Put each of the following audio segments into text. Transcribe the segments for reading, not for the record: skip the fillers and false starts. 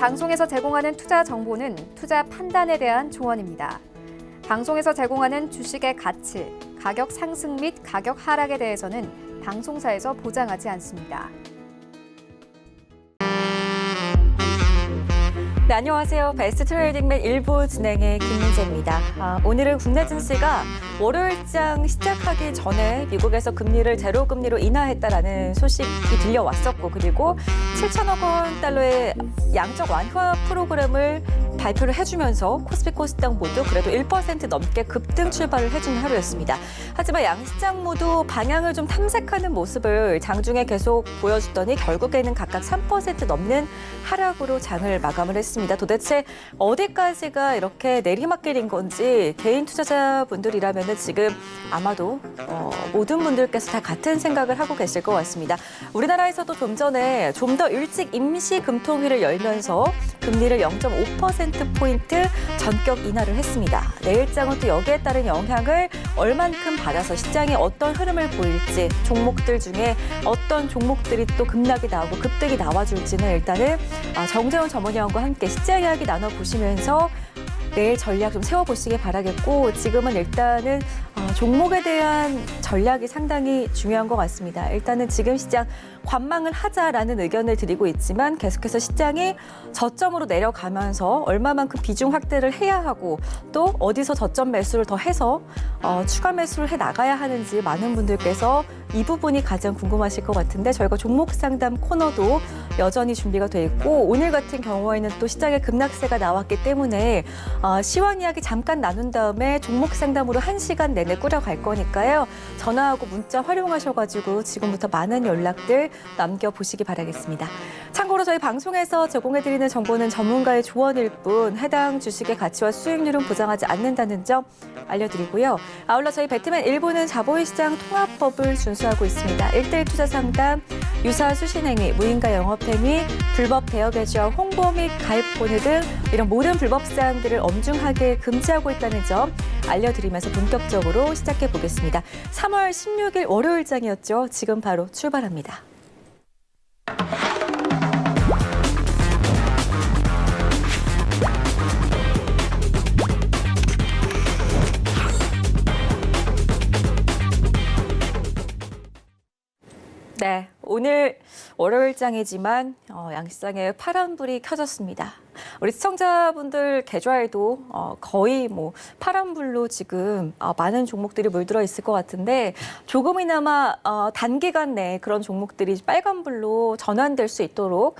방송에서 제공하는 투자 정보는 투자 판단에 대한 조언입니다. 방송에서 제공하는 주식의 가치, 가격 상승 및 가격 하락에 대해서는 방송사에서 보장하지 않습니다. 네, 안녕하세요. 베스트 트레이딩맨 1부 진행의 김민재입니다. 오늘은 국내 증시가 월요일장 시작하기 전에 미국에서 금리를 제로 금리로 인하했다라는 소식이 들려왔었고, 그리고 7천억 원 달러의 양적 완화 프로그램을 발표를 해주면서 코스피 코스닥 모두 그래도 1% 넘게 급등 출발을 해준 하루였습니다. 하지만 양시장 모두 방향을 좀 탐색하는 모습을 장중에 계속 보여주더니 결국에는 각각 3% 넘는 하락으로 장을 마감을 했습니다. 도대체 어디까지가 이렇게 내리막길인 건지 개인 투자자분들이라면 지금 아마도 모든 분들께서 다 같은 생각을 하고 계실 것 같습니다. 우리나라에서도 좀 전에 좀 더 일찍 임시 금통위를 열면서 금리를 0.5%포인트 전격 인하를 했습니다. 내일장은 또 여기에 따른 영향을 얼만큼 받아서 시장이 어떤 흐름을 보일지, 종목들 중에 어떤 종목들이 또 급락이 나오고 급등이 나와줄지는 일단은 정재훈 전문위원과 함께 시장 이야기 나눠보시면서 내일 전략 좀 세워보시길 바라겠고, 지금은 일단은 종목에 대한 전략이 상당히 중요한 것 같습니다. 일단은 지금 시장 관망을 하자라는 의견을 드리고 있지만 계속해서 시장이 저점으로 내려가면서 얼마만큼 비중 확대를 해야 하고 또 어디서 저점 매수를 더 해서 추가 매수를 해 나가야 하는지 많은 분들께서 이 부분이 가장 궁금하실 것 같은데, 저희가 종목 상담 코너도 여전히 준비가 돼 있고, 오늘 같은 경우에는 또 시장의 급락세가 나왔기 때문에 시황 이야기 잠깐 나눈 다음에 종목 상담으로 1시간 내내 꾸려갈 거니까요. 전화하고 문자 활용하셔가지고 지금부터 많은 연락들 남겨보시기 바라겠습니다. 참고로 저희 방송에서 제공해드리는 정보는 전문가의 조언일 뿐 해당 주식의 가치와 수익률은 보장하지 않는다는 점 알려드리고요. 아울러 저희 배트맨 1부는 자본시장 통합법을 준수하고 있습니다. 1:1 투자 상담, 유사 수신행위, 무인가 영업행위, 불법 대여 계좌 홍보 및 가입 권유 등 이런 모든 불법 사항들을 엄중하게 금지하고 있다는 점 알려드리면서 본격적으로 시작해 보겠습니다. 3월 16일 월요일장이었죠. 지금 바로 출발합니다. 네, 오늘 월요일장이지만 양시장에 파란불이 켜졌습니다. 우리 시청자분들 계좌에도 거의 파란불로 지금 많은 종목들이 물들어 있을 것 같은데, 조금이나마 단기간 내에 그런 종목들이 빨간불로 전환될 수 있도록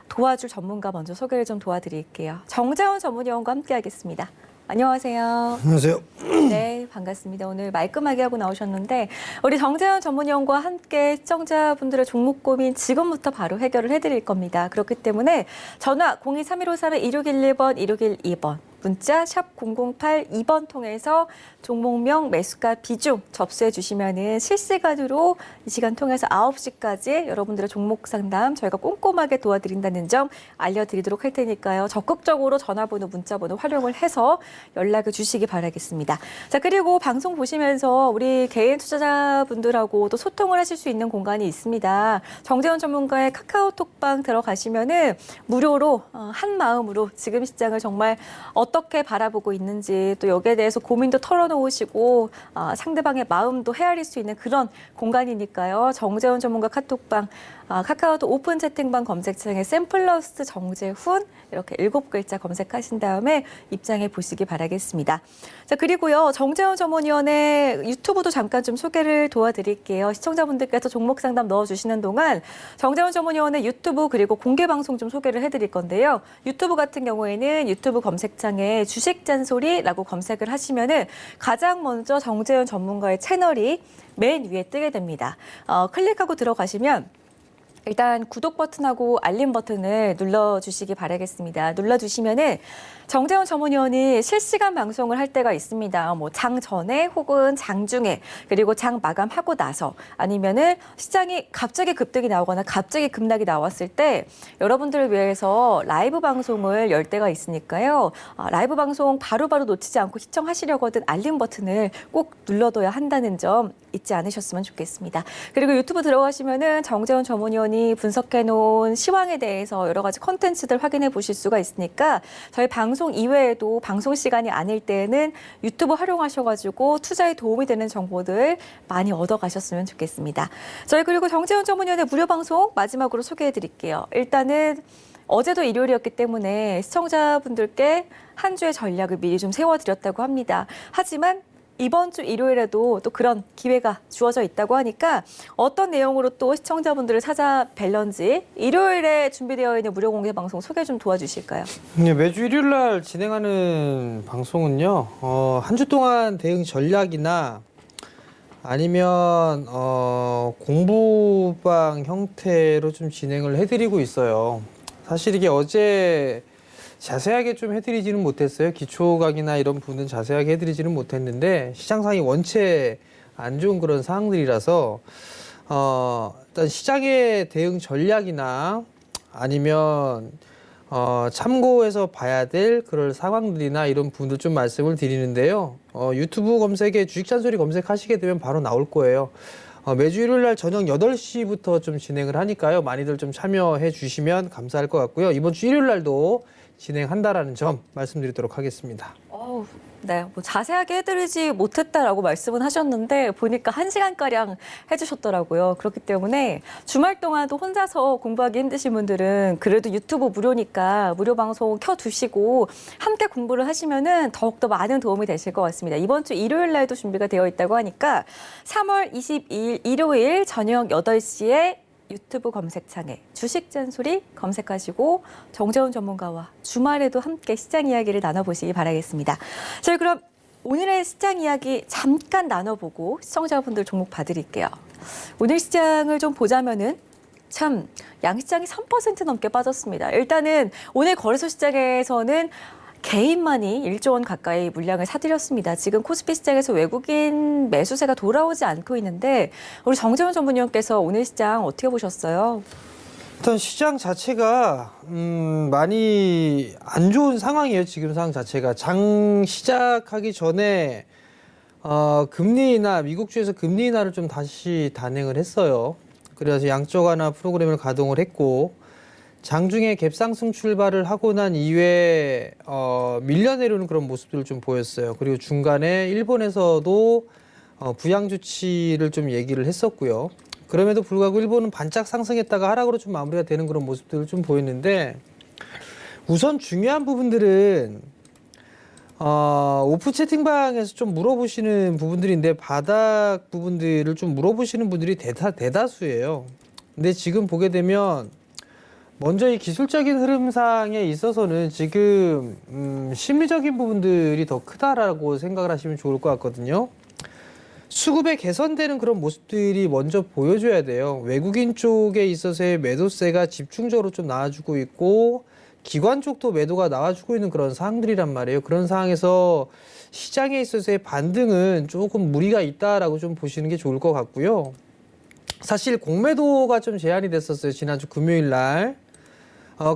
도와줄 전문가 먼저 소개를 좀 도와드릴게요. 정재훈 전문위원과 함께하겠습니다. 안녕하세요. 안녕하세요. 네, 반갑습니다. 오늘 말끔하게 하고 나오셨는데, 우리 정재훈 전문위원과 함께 시청자분들의 종목 고민 지금부터 바로 해결을 해드릴 겁니다. 그렇기 때문에 전화 023153-2611번, 2612번, 문자 샵 0082번 통해서 종목명, 매수가, 비중 접수해 주시면은 실시간으로 이 시간 통해서 9시까지 여러분들의 종목 상담 저희가 꼼꼼하게 도와드린다는 점 알려드리도록 할 테니까요. 적극적으로 전화번호, 문자번호 활용을 해서 연락을 주시기 바라겠습니다. 자, 그리고 방송 보시면서 우리 개인 투자자분들하고 또 소통을 하실 수 있는 공간이 있습니다. 정재훈 전문가의 카카오톡방 들어가시면은 무료로 한 마음으로 지금 시장을 정말 어떻게 바라보고 있는지, 또 여기에 대해서 고민도 털어놓으시고 상대방의 마음도 헤아릴 수 있는 그런 공간이니까요. 정재훈 전문가 카톡방, 카카오톡 오픈 채팅방 검색창에 샘플러스 정재훈 이렇게 7글자 검색하신 다음에 입장해 보시기 바라겠습니다. 자, 그리고요, 정재훈 전문위원의 유튜브도 잠깐 좀 소개를 도와드릴게요. 시청자분들께서 종목 상담 넣어주시는 동안 정재훈 전문위원의 유튜브 그리고 공개 방송 좀 소개를 해드릴 건데요. 유튜브 같은 경우에는 유튜브 검색창에 주식 잔소리라고 검색을 하시면은 가장 먼저 정재훈 전문가의 채널이 맨 위에 뜨게 됩니다. 클릭하고 들어가시면 일단 구독 버튼하고 알림 버튼을 눌러주시기 바라겠습니다. 눌러주시면은 정재훈 전문위원이 실시간 방송을 할 때가 있습니다. 장 전에 혹은 장 중에, 그리고 장 마감하고 나서, 아니면은 시장이 갑자기 급등이 나오거나 갑자기 급락이 나왔을 때 여러분들을 위해서 라이브 방송을 열 때가 있으니까요. 라이브 방송 바로바로 놓치지 않고 시청하시려거든 알림 버튼을 꼭 눌러둬야 한다는 점 잊지 않으셨으면 좋겠습니다. 그리고 유튜브 들어가시면은 정재훈 전문위원이 증권이 분석해놓은 시황에 대해서 여러 가지 콘텐츠들 확인해 보실 수가 있으니까 저희 방송 이외에도 방송 시간이 아닐 때에는 유튜브 활용하셔가지고 투자에 도움이 되는 정보들 많이 얻어가셨으면 좋겠습니다. 저희 그리고 정재훈 전문위원의 무료 방송 마지막으로 소개해 드릴게요. 일단은 어제도 일요일이었기 때문에 시청자분들께 한 주의 전략을 미리 좀 세워드렸다고 합니다. 하지만 이번 주 일요일에도 또 그런 기회가 주어져 있다고 하니까 어떤 내용으로 또 시청자분들을 찾아뵐런지 일요일에 준비되어 있는 무료 공개 방송 소개 좀 도와주실까요? 네, 매주 일요일 날 진행하는 방송은요. 한 주 동안 대응 전략이나 아니면 공부방 형태로 좀 진행을 해드리고 있어요. 사실 이게 어제 자세하게 좀 해드리지는 못했어요. 기초 강의나 이런 부분은 자세하게 해드리지는 못했는데 시장 상황이 원체 안 좋은 그런 상황들이라서 일단 시장의 대응 전략이나 아니면 참고해서 봐야 될 그런 상황들이나 이런 부분들 좀 말씀을 드리는데요. 유튜브 검색에 주식 잔소리 검색하시게 되면 바로 나올 거예요. 매주 일요일 날 저녁 8시부터 좀 진행을 하니까요. 많이들 좀 참여해 주시면 감사할 것 같고요. 이번 주 일요일 날도 진행한다라는 점 말씀드리도록 하겠습니다. 네, 뭐 자세하게 해드리지 못했다라고 말씀은 하셨는데 보니까 1시간가량 해주셨더라고요. 그렇기 때문에 주말 동안도 혼자서 공부하기 힘드신 분들은 그래도 유튜브 무료니까 무료 방송 켜두시고 함께 공부를 하시면은 더욱더 많은 도움이 되실 것 같습니다. 이번 주 일요일 날도 준비가 되어 있다고 하니까 3월 22일 일요일 저녁 8시에 유튜브 검색창에 주식 잔소리 검색하시고 정재훈 전문가와 주말에도 함께 시장 이야기를 나눠보시기 바라겠습니다. 저희 그럼 오늘의 시장 이야기 잠깐 나눠보고 시청자분들 종목 봐드릴게요. 오늘 시장을 좀 보자면은 참 양시장이 3% 넘게 빠졌습니다. 일단은 오늘 거래소 시장에서는 개인만이 1조 원 가까이 물량을 사들였습니다. 지금 코스피 시장에서 외국인 매수세가 돌아오지 않고 있는데 우리 정재훈 전문위원께서 오늘 시장 어떻게 보셨어요? 일단 시장 자체가 많이 안 좋은 상황이에요. 지금 상황 자체가. 장 시작하기 전에 금리 인하, 미국주에서 금리 인하를 좀 다시 단행을 했어요. 그래서 양적 완화 프로그램을 가동을 했고 장중에 갭상승 출발을 하고 난 이후에 밀려내려는 그런 모습들을 좀 보였어요. 그리고 중간에 일본에서도 부양 조치를 좀 얘기를 했었고요. 그럼에도 불구하고 일본은 반짝 상승했다가 하락으로 좀 마무리가 되는 그런 모습들을 좀 보였는데 우선 중요한 부분들은 오프 채팅방에서 좀 물어보시는 부분들인데 바닥 부분들을 좀 물어보시는 분들이 대다수예요. 근데 지금 보게 되면 먼저 이 기술적인 흐름상에 있어서는 지금 심리적인 부분들이 더 크다라고 생각을 하시면 좋을 것 같거든요. 수급에 개선되는 그런 모습들이 먼저 보여줘야 돼요. 외국인 쪽에 있어서의 매도세가 집중적으로 좀 나와주고 있고 기관 쪽도 매도가 나와주고 있는 그런 상황들이란 말이에요. 그런 상황에서 시장에 있어서의 반등은 조금 무리가 있다라고 좀 보시는 게 좋을 것 같고요. 사실 공매도가 좀 제한이 됐었어요. 지난주 금요일 날.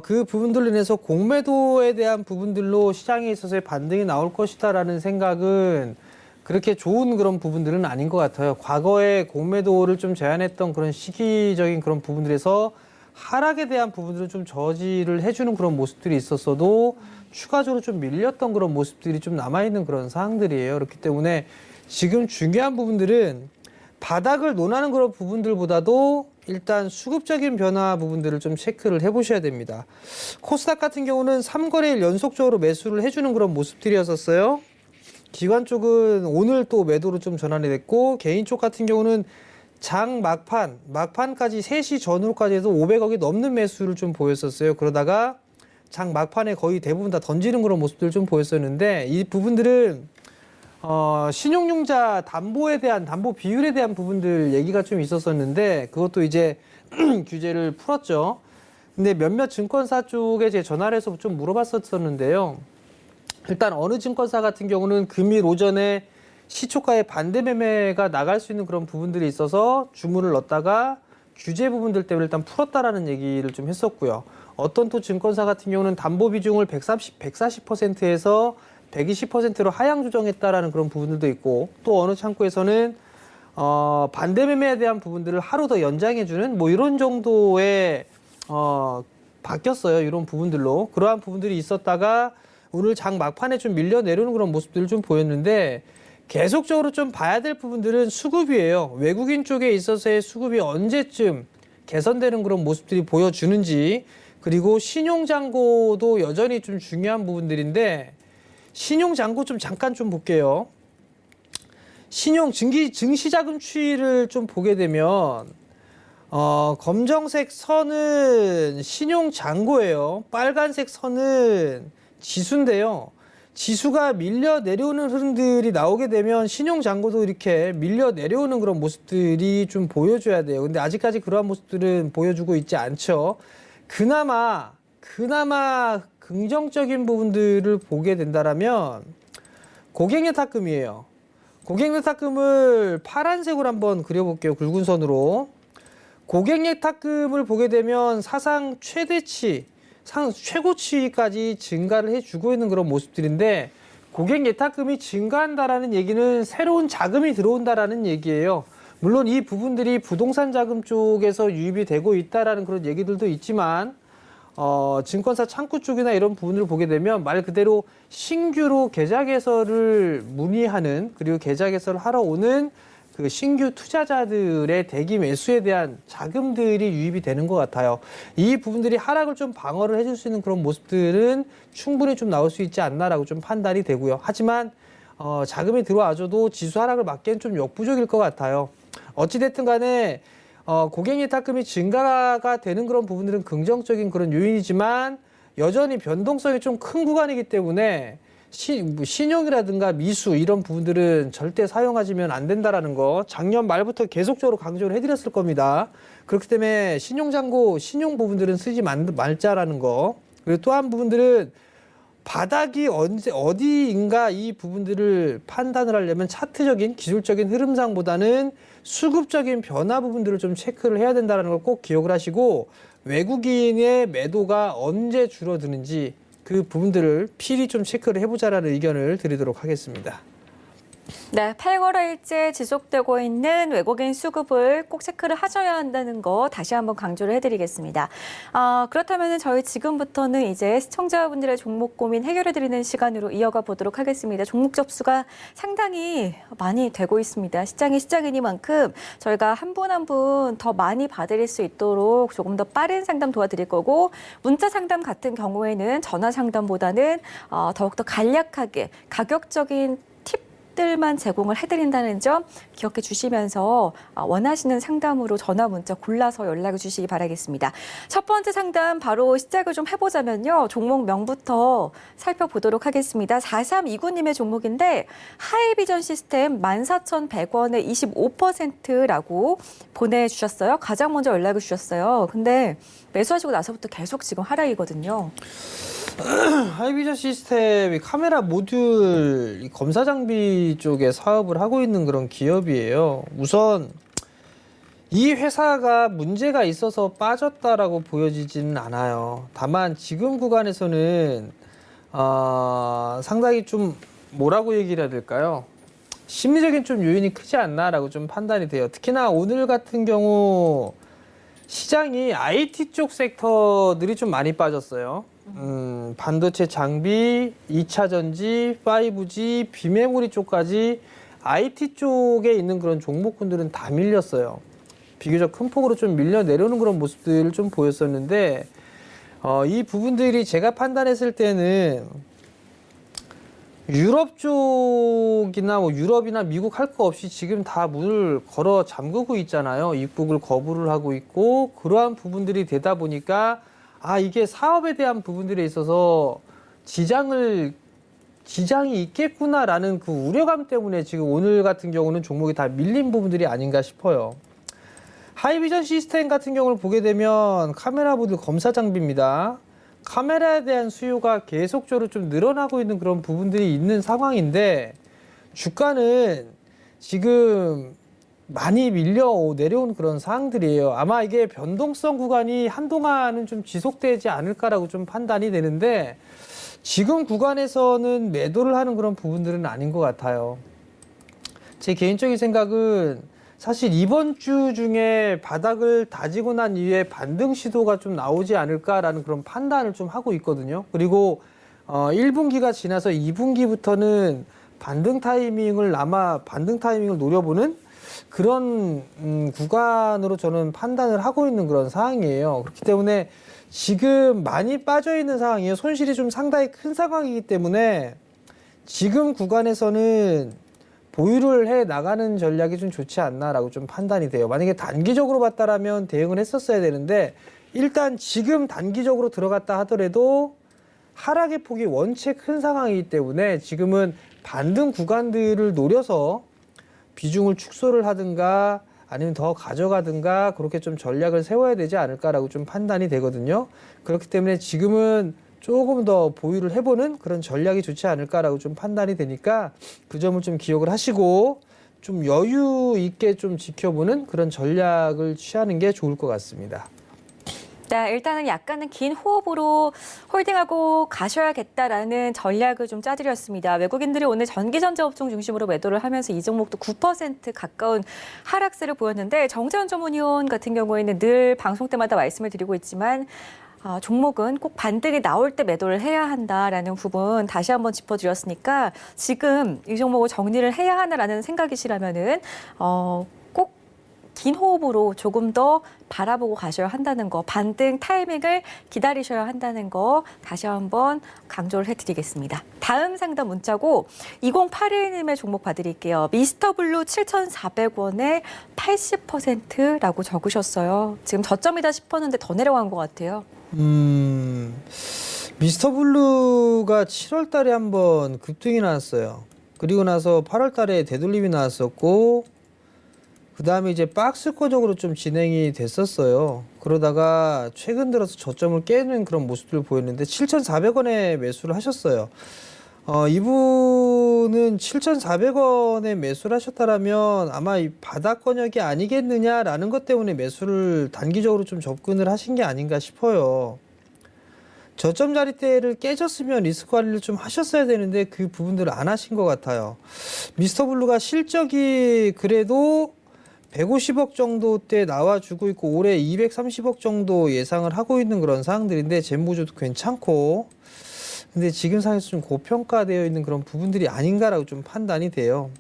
그 부분들로 인해서 공매도에 대한 부분들로 시장에 있어서의 반등이 나올 것이다라는 생각은 그렇게 좋은 그런 부분들은 아닌 것 같아요. 과거에 공매도를 좀 제한했던 그런 시기적인 그런 부분들에서 하락에 대한 부분들을 좀 저지를 해주는 그런 모습들이 있었어도 추가적으로 좀 밀렸던 그런 모습들이 좀 남아있는 그런 상황들이에요. 그렇기 때문에 지금 중요한 부분들은 바닥을 논하는 그런 부분들보다도 일단 수급적인 변화 부분들을 좀 체크를 해보셔야 됩니다. 코스닥 같은 경우는 3거래일 연속적으로 매수를 해주는 그런 모습들이었었어요. 기관 쪽은 오늘 또 매도로 좀 전환이 됐고 개인 쪽 같은 경우는 장 막판까지 3시 전후로까지 해도 500억이 넘는 매수를 좀 보였었어요. 그러다가 장 막판에 거의 대부분 다 던지는 그런 모습들을 좀 보였었는데 이 부분들은 신용융자 담보에 대한 담보 비율에 대한 부분들 얘기가 좀 있었었는데 그것도 이제 규제를 풀었죠. 근데 몇몇 증권사 쪽에 제 전화를 해서 좀 물어봤었는데요. 일단 어느 증권사 같은 경우는 금일 오전에 시초가의 반대 매매가 나갈 수 있는 그런 부분들이 있어서 주문을 넣었다가 규제 부분들 때문에 일단 풀었다라는 얘기를 좀 했었고요. 어떤 또 증권사 같은 경우는 담보 비중을 140%에서 120%로 하향 조정했다라는 그런 부분들도 있고 또 어느 창구에서는 반대 매매에 대한 부분들을 하루 더 연장해주는 뭐 이런 정도의 바뀌었어요. 이런 부분들로. 그러한 부분들이 있었다가 오늘 장 막판에 좀 밀려 내려오는 그런 모습들을 좀 보였는데 계속적으로 좀 봐야 될 부분들은 수급이에요. 외국인 쪽에 있어서의 수급이 언제쯤 개선되는 그런 모습들이 보여주는지, 그리고 신용잔고도 여전히 좀 중요한 부분들인데 신용잔고 좀 잠깐 좀 볼게요. 증시자금 추이를 좀 보게 되면 검정색 선은 신용잔고예요. 빨간색 선은 지수인데요. 지수가 밀려 내려오는 흐름들이 나오게 되면 신용잔고도 이렇게 밀려 내려오는 그런 모습들이 좀 보여줘야 돼요. 근데 아직까지 그러한 모습들은 보여주고 있지 않죠. 그나마 긍정적인 부분들을 보게 된다라면 고객예탁금이에요. 고객예탁금을 파란색으로 한번 그려볼게요. 굵은 선으로. 고객예탁금을 보게 되면 사상 최대치, 최고치까지 증가를 해주고 있는 그런 모습들인데 고객예탁금이 증가한다라는 얘기는 새로운 자금이 들어온다라는 얘기예요. 물론 이 부분들이 부동산 자금 쪽에서 유입이 되고 있다라는 그런 얘기들도 있지만 증권사 창구 쪽이나 이런 부분을 보게 되면 말 그대로 신규로 계좌 개설을 문의하는, 그리고 계좌 개설을 하러 오는 그 신규 투자자들의 대기 매수에 대한 자금들이 유입이 되는 것 같아요. 이 부분들이 하락을 좀 방어를 해줄 수 있는 그런 모습들은 충분히 좀 나올 수 있지 않나라고 좀 판단이 되고요. 하지만 자금이 들어와줘도 지수 하락을 막기엔 좀 역부족일 것 같아요. 어찌됐든 간에 고객예탁금이 증가가 되는 그런 부분들은 긍정적인 그런 요인이지만 여전히 변동성이 좀 큰 구간이기 때문에 신용이라든가 미수 이런 부분들은 절대 사용하시면 안 된다라는 거 작년 말부터 계속적으로 강조를 해드렸을 겁니다. 그렇기 때문에 신용 부분들은 쓰지 말자라는 거. 그리고 또 한 부분들은 바닥이 어디인가 이 부분들을 판단을 하려면 차트적인 기술적인 흐름상보다는 수급적인 변화 부분들을 좀 체크를 해야 된다는 걸 꼭 기억을 하시고 외국인의 매도가 언제 줄어드는지 그 부분들을 필히 좀 체크를 해보자라는 의견을 드리도록 하겠습니다. 네, 8월일째 지속되고 있는 외국인 수급을 꼭 체크를 하셔야 한다는 거 다시 한번 강조를 해드리겠습니다. 그렇다면 저희 지금부터는 이제 시청자분들의 종목 고민 해결해드리는 시간으로 이어가 보도록 하겠습니다. 종목 접수가 상당히 많이 되고 있습니다. 시장이 시장이니만큼 저희가 한 분 한 분 더 많이 봐드릴 수 있도록 조금 더 빠른 상담 도와드릴 거고, 문자 상담 같은 경우에는 전화 상담보다는 더욱더 간략하게 가격적인 팁들만 제공을 해드린다는 점 기억해 주시면서 원하시는 상담으로 전화 문자 골라서 연락을 주시기 바라겠습니다. 첫 번째 상담 바로 시작을 좀 해보자면요. 종목명부터 살펴보도록 하겠습니다. 4329님의 종목인데 하이비전 시스템 14,100원에 25%라고 보내주셨어요. 가장 먼저 연락을 주셨어요. 근데 매수하시고 나서부터 계속 지금 하락이거든요. 하이비전 시스템이 카메라 모듈 검사 장비 쪽에 사업을 하고 있는 그런 기업이에요. 우선 이 회사가 문제가 있어서 빠졌다라고 보여지지는 않아요. 다만 지금 구간에서는 상당히 좀 뭐라고 얘기를 해야 될까요? 심리적인 좀 요인이 크지 않나라고 좀 판단이 돼요. 특히나 오늘 같은 경우 시장이 IT 쪽 섹터들이 좀 많이 빠졌어요. 반도체 장비, 2차 전지, 5G, 비메모리 쪽까지 IT 쪽에 있는 그런 종목군들은 다 밀렸어요. 비교적 큰 폭으로 좀 밀려 내려오는 그런 모습들을 좀 보였었는데 이 부분들이 제가 판단했을 때는 유럽 쪽이나 유럽이나 미국 할 거 없이 지금 다 문을 걸어 잠그고 있잖아요. 입국을 거부를 하고 있고 그러한 부분들이 되다 보니까 이게 사업에 대한 부분들에 있어서 지장이 있겠구나라는 그 우려감 때문에 지금 오늘 같은 경우는 종목이 다 밀린 부분들이 아닌가 싶어요. 하이비전 시스템 같은 경우를 보게 되면 카메라 모듈 검사 장비입니다. 카메라에 대한 수요가 계속적으로 좀 늘어나고 있는 그런 부분들이 있는 상황인데 주가는 지금 많이 밀려 내려온 그런 상황들이에요. 아마 이게 변동성 구간이 한동안은 좀 지속되지 않을까라고 좀 판단이 되는데 지금 구간에서는 매도를 하는 그런 부분들은 아닌 것 같아요. 제 개인적인 생각은 사실 이번 주 중에 바닥을 다지고 난 이후에 반등 시도가 좀 나오지 않을까라는 그런 판단을 좀 하고 있거든요. 그리고 1분기가 지나서 2분기부터는 반등 타이밍을 노려보는 그런 구간으로 저는 판단을 하고 있는 그런 상황이에요. 그렇기 때문에 지금 많이 빠져 있는 상황이에요. 손실이 좀 상당히 큰 상황이기 때문에 지금 구간에서는 보유를 해 나가는 전략이 좀 좋지 않나라고 좀 판단이 돼요. 만약에 단기적으로 봤다라면 대응을 했었어야 되는데 일단 지금 단기적으로 들어갔다 하더라도 하락의 폭이 원체 큰 상황이기 때문에 지금은 반등 구간들을 노려서 비중을 축소를 하든가 아니면 더 가져가든가 그렇게 좀 전략을 세워야 되지 않을까라고 좀 판단이 되거든요. 그렇기 때문에 지금은 조금 더 보유를 해보는 그런 전략이 좋지 않을까라고 좀 판단이 되니까 그 점을 좀 기억을 하시고 좀 여유 있게 좀 지켜보는 그런 전략을 취하는 게 좋을 것 같습니다. 네, 일단은 약간은 긴 호흡으로 홀딩하고 가셔야겠다라는 전략을 좀 짜드렸습니다. 외국인들이 오늘 전기전자 업종 중심으로 매도를 하면서 이 종목도 9% 가까운 하락세를 보였는데 정재현 전문위원 같은 경우에는 늘 방송 때마다 말씀을 드리고 있지만 종목은 꼭 반등이 나올 때 매도를 해야 한다라는 부분 다시 한번 짚어드렸으니까 지금 이 종목을 정리를 해야 하나라는 생각이시라면은 꼭 긴 호흡으로 조금 더 바라보고 가셔야 한다는 거, 반등 타이밍을 기다리셔야 한다는 거 다시 한번 강조를 해드리겠습니다. 다음 상담 문자고 2081님의 종목 봐드릴게요. 미스터블루 7,400원에 80%라고 적으셨어요. 지금 저점이다 싶었는데 더 내려간 것 같아요. 미스터블루가 7월 달에 한번 급등이 나왔어요. 그리고 나서 8월 달에 되돌림이 나왔었고 그 다음에 이제 박스권적으로 좀 진행이 됐었어요. 그러다가 최근 들어서 저점을 깨는 그런 모습들을 보였는데 7,400원에 매수를 하셨어요. 이분은 7,400원에 매수를 하셨다라면 아마 이 바닥 권역이 아니겠느냐라는 것 때문에 매수를 단기적으로 좀 접근을 하신 게 아닌가 싶어요. 저점 자리대를 깨졌으면 리스크 관리를 좀 하셨어야 되는데 그 부분들을 안 하신 것 같아요. 미스터블루가 실적이 그래도 150억 정도대 나와주고 있고 올해 230억 정도 예상을 하고 있는 그런 상황들인데 재무구조도 괜찮고 근데 지금 상황에서 좀 고평가되어 있는 그런 부분들이 아닌가라고 좀 판단이 돼요.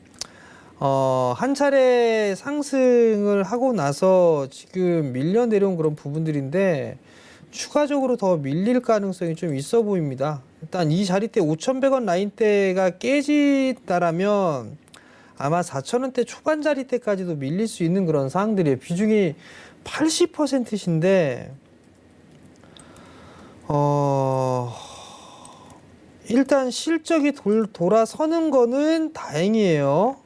한 차례 상승을 하고 나서 지금 밀려 내려온 그런 부분들인데 추가적으로 더 밀릴 가능성이 좀 있어 보입니다. 일단 이 자리대 5,100원 라인대가 깨진다라면 아마 4,000원대 초반 자리대까지도 밀릴 수 있는 그런 상황들이에요. 비중이 80%신데 일단 실적이 돌아서는 거는 다행이에요.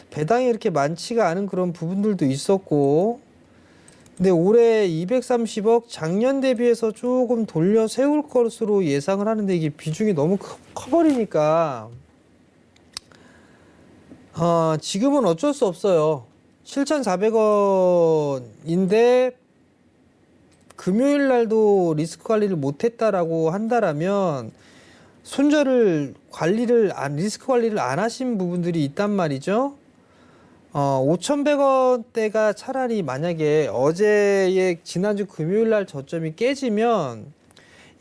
배당이 이렇게 많지가 않은 그런 부분들도 있었고 근데 올해 230억 작년 대비해서 조금 돌려 세울 것으로 예상을 하는데 이게 비중이 너무 커버리니까 지금은 어쩔 수 없어요. 7,400원인데 금요일 날도 리스크 관리를 못했다라고 한다라면 손절을 리스크 관리를 안 하신 부분들이 있단 말이죠. 5,100원대가 차라리 만약에 어제의 지난주 금요일 날 저점이 깨지면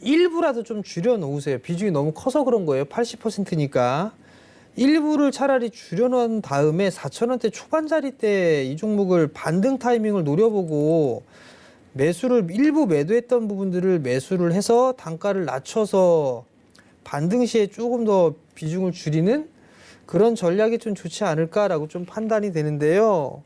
일부라도 좀 줄여 놓으세요. 비중이 너무 커서 그런 거예요. 80%니까. 일부를 차라리 줄여놓은 다음에 4,000원대 초반자리 때 이 종목을 반등 타이밍을 노려보고 일부 매도했던 부분들을 매수를 해서 단가를 낮춰서 반등 시에 조금 더 비중을 줄이는 그런 전략이 좀 좋지 않을까라고 좀 판단이 되는데요.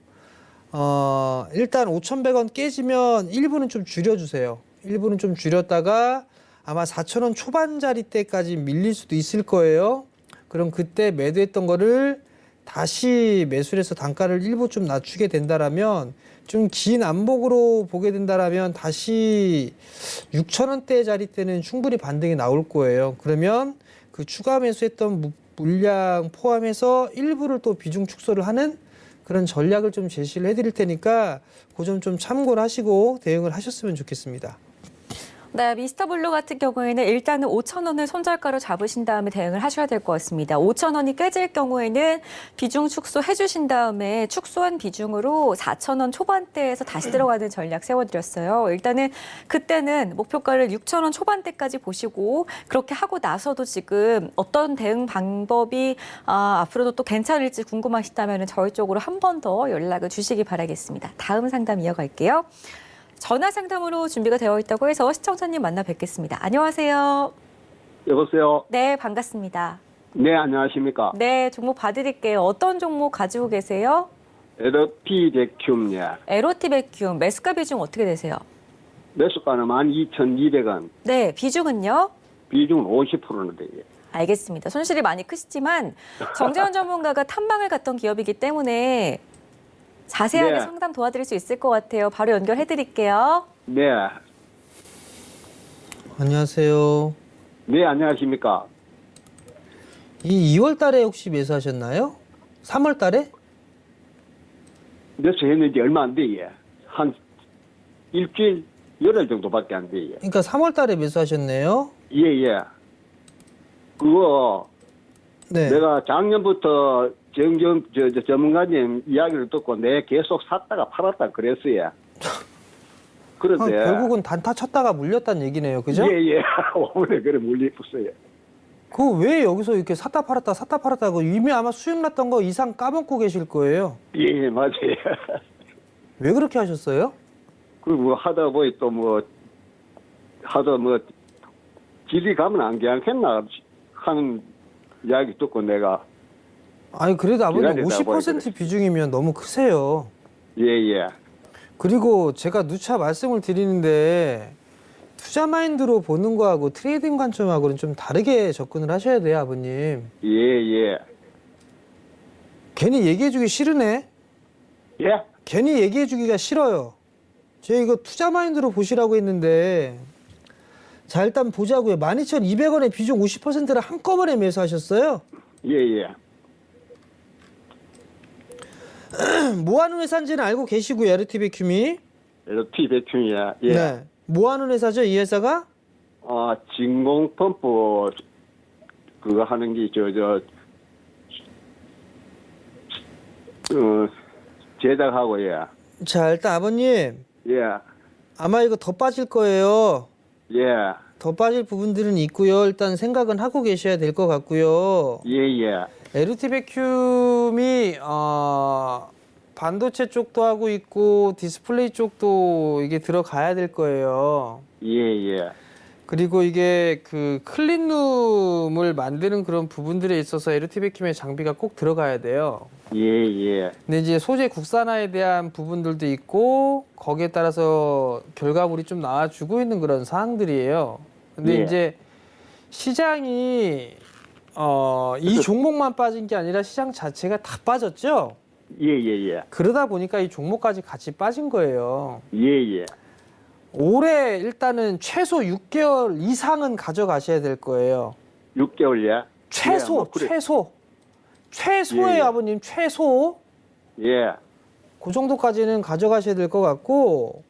일단 5,100원 깨지면 일부는 좀 줄여주세요. 일부는 좀 줄였다가 아마 4,000원 초반자리 때까지 밀릴 수도 있을 거예요. 그럼 그때 매도했던 거를 다시 매수를 해서 단가를 일부 좀 낮추게 된다라면 좀 긴 안목으로 보게 된다라면 다시 6,000원대 자리 때는 충분히 반등이 나올 거예요. 그러면 그 추가 매수했던 물량 포함해서 일부를 또 비중 축소를 하는 그런 전략을 좀 제시를 해드릴 테니까 그 점 좀 참고를 하시고 대응을 하셨으면 좋겠습니다. 네, 미스터블루 같은 경우에는 일단은 5,000원을 손절가로 잡으신 다음에 대응을 하셔야 될 것 같습니다. 5,000원이 깨질 경우에는 비중 축소해 주신 다음에 축소한 비중으로 4,000원 초반대에서 다시 들어가는 전략 세워드렸어요. 일단은 그때는 목표가를 6,000원 초반대까지 보시고 그렇게 하고 나서도 지금 어떤 대응 방법이 앞으로도 또 괜찮을지 궁금하시다면 저희 쪽으로 한 번 더 연락을 주시기 바라겠습니다. 다음 상담 이어갈게요. 전화 상담으로 준비가 되어 있다고 해서 시청자님 만나 뵙겠습니다. 안녕하세요. 여보세요. 네, 반갑습니다. 네, 안녕하십니까. 네, 종목 봐드릴게요. 어떤 종목 가지고 계세요? LP 백큐um, 예. 에로티 백큐um, 매수가 비중 어떻게 되세요? 매수가는 12,200원. 네, 비중은요? 비중은 50%인데, 예. 알겠습니다. 손실이 많이 크시지만 정재원 전문가가 탐방을 갔던 기업이기 때문에 자세하게 네. 상담 도와드릴 수 있을 것 같아요. 바로 연결해드릴게요. 네. 안녕하세요. 네, 안녕하십니까. 이 2월 달에 혹시 매수하셨나요? 3월 달에? 매수했는지 얼마 안 돼, 예. 한 일주일, 열흘 정도밖에 안 돼, 예. 그러니까 3월 달에 매수하셨네요. 예, 예. 그거, 네. 내가 작년부터 전문가님 이야기를 듣고 내 계속 샀다가 팔았다 그랬어요. 그런데. 결국은 단타 쳤다가 물렸다는 얘기네요. 그죠? 예, 예. 오늘 그래 물리었어요. 그거 왜 여기서 이렇게 샀다 팔았다 고 이미 아마 수익 났던 거 이상 까먹고 계실 거예요. 예, 예, 맞아요. 왜 그렇게 하셨어요? 그 뭐 하다 보니 또 뭐 하다 뭐 길이 가면 안 괜찮겠나 하는 이야기 듣고 내가 아니 그래도 아버님 기다리다 50% 비중이면 너무 크세요. 예, 예. 그리고 제가 누차 말씀을 드리는데 투자 마인드로 보는 거하고 트레이딩 관점하고는 좀 다르게 접근을 하셔야 돼요, 아버님. 예, 예. 괜히 얘기해주기 싫으네. 예? 괜히 얘기해주기가 싫어요. 제가 이거 투자 마인드로 보시라고 했는데 자 일단 보자고요. 12,200원에 비중 50%를 한꺼번에 매수하셨어요. 예, 예. 뭐 하는 회사인지는 알고 계시고요, LT 백큐미. LP 백큐이야. 예. 네. 뭐 하는 회사죠, 이 회사가? 진공 펌프 그거 하는 게 제작하고 예. 자, 일단 아버님 예. 아마 이거 더 빠질 거예요. 예. 더 빠질 부분들은 있고요. 일단 생각은 하고 계셔야 될 것 같고요. 예, 예. LT 백큐미 반도체 쪽도 하고 있고 디스플레이 쪽도 이게 들어가야 될 거예요. 예, 예. 그리고 이게 그 클린룸을 만드는 그런 부분들에 있어서 LT 백큐미의 장비가 꼭 들어가야 돼요. 예, 예. 근데 이제 소재 국산화에 대한 부분들도 있고 거기에 따라서 결과물이 좀 나와주고 있는 그런 사항들이에요. 근데 예. 이제 시장이 이 종목만 빠진 게 아니라 시장 자체가 다 빠졌죠. 예, 예, 예. 그러다 보니까 이 종목까지 같이 빠진 거예요. 예, 예. 올해 일단은 최소 6개월 이상은 가져가셔야 될 거예요. 6개월 예. 최소, 예, 뭐 그래. 최소예요, 예, 예. 아버님. 최소. 예. 그 정도까지는 가져가셔야 될 것 같고,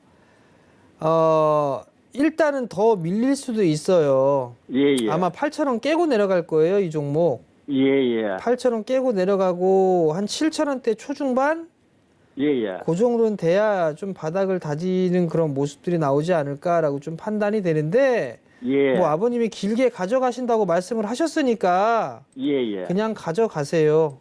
일단은 더 밀릴 수도 있어요. 예, 예. 아마 8,000원 깨고 내려갈 거예요, 이 종목. 예, 예. 8,000원 깨고 내려가고, 한 7,000원대 초중반? 예, 예. 그 정도는 돼야 좀 바닥을 다지는 그런 모습들이 나오지 않을까라고 좀 판단이 되는데, 예. 뭐 아버님이 길게 가져가신다고 말씀을 하셨으니까, 예, 예. 그냥 가져가세요.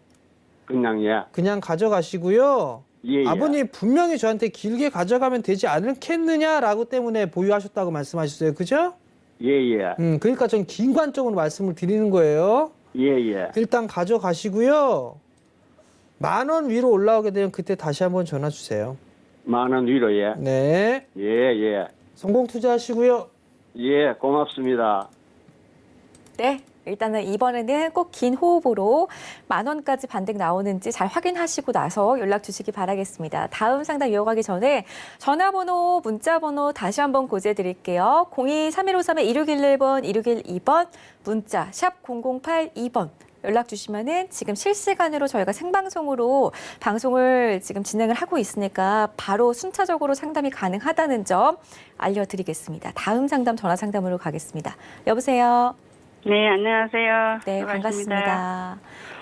그냥 예. 그냥 가져가시고요. 예, 예. 아버님 분명히 저한테 길게 가져가면 되지 않겠느냐라고 때문에 보유하셨다고 말씀하셨어요. 그죠? 예, 예. 그러니까 전 긴 관점으로 말씀을 드리는 거예요. 예, 예. 일단 가져가시고요. 10,000원 위로 올라오게 되면 그때 다시 한번 전화 주세요. 10,000원 위로 예. 네. 예, 예. 성공 투자하시고요. 예, 고맙습니다. 네. 일단은 이번에는 꼭 긴 호흡으로 10,000원까지 반등 나오는지 잘 확인하시고 나서 연락 주시기 바라겠습니다. 다음 상담 이어가기 전에 전화번호, 문자번호 다시 한번 고지해 드릴게요. 02-3153-2611번, 2612번, 문자 샵 0082번 연락 주시면은 지금 실시간으로 저희가 생방송으로 방송을 지금 진행을 하고 있으니까 바로 순차적으로 상담이 가능하다는 점 알려드리겠습니다. 다음 상담 전화 상담으로 가겠습니다. 여보세요. 네, 안녕하세요. 네, 반갑습니다.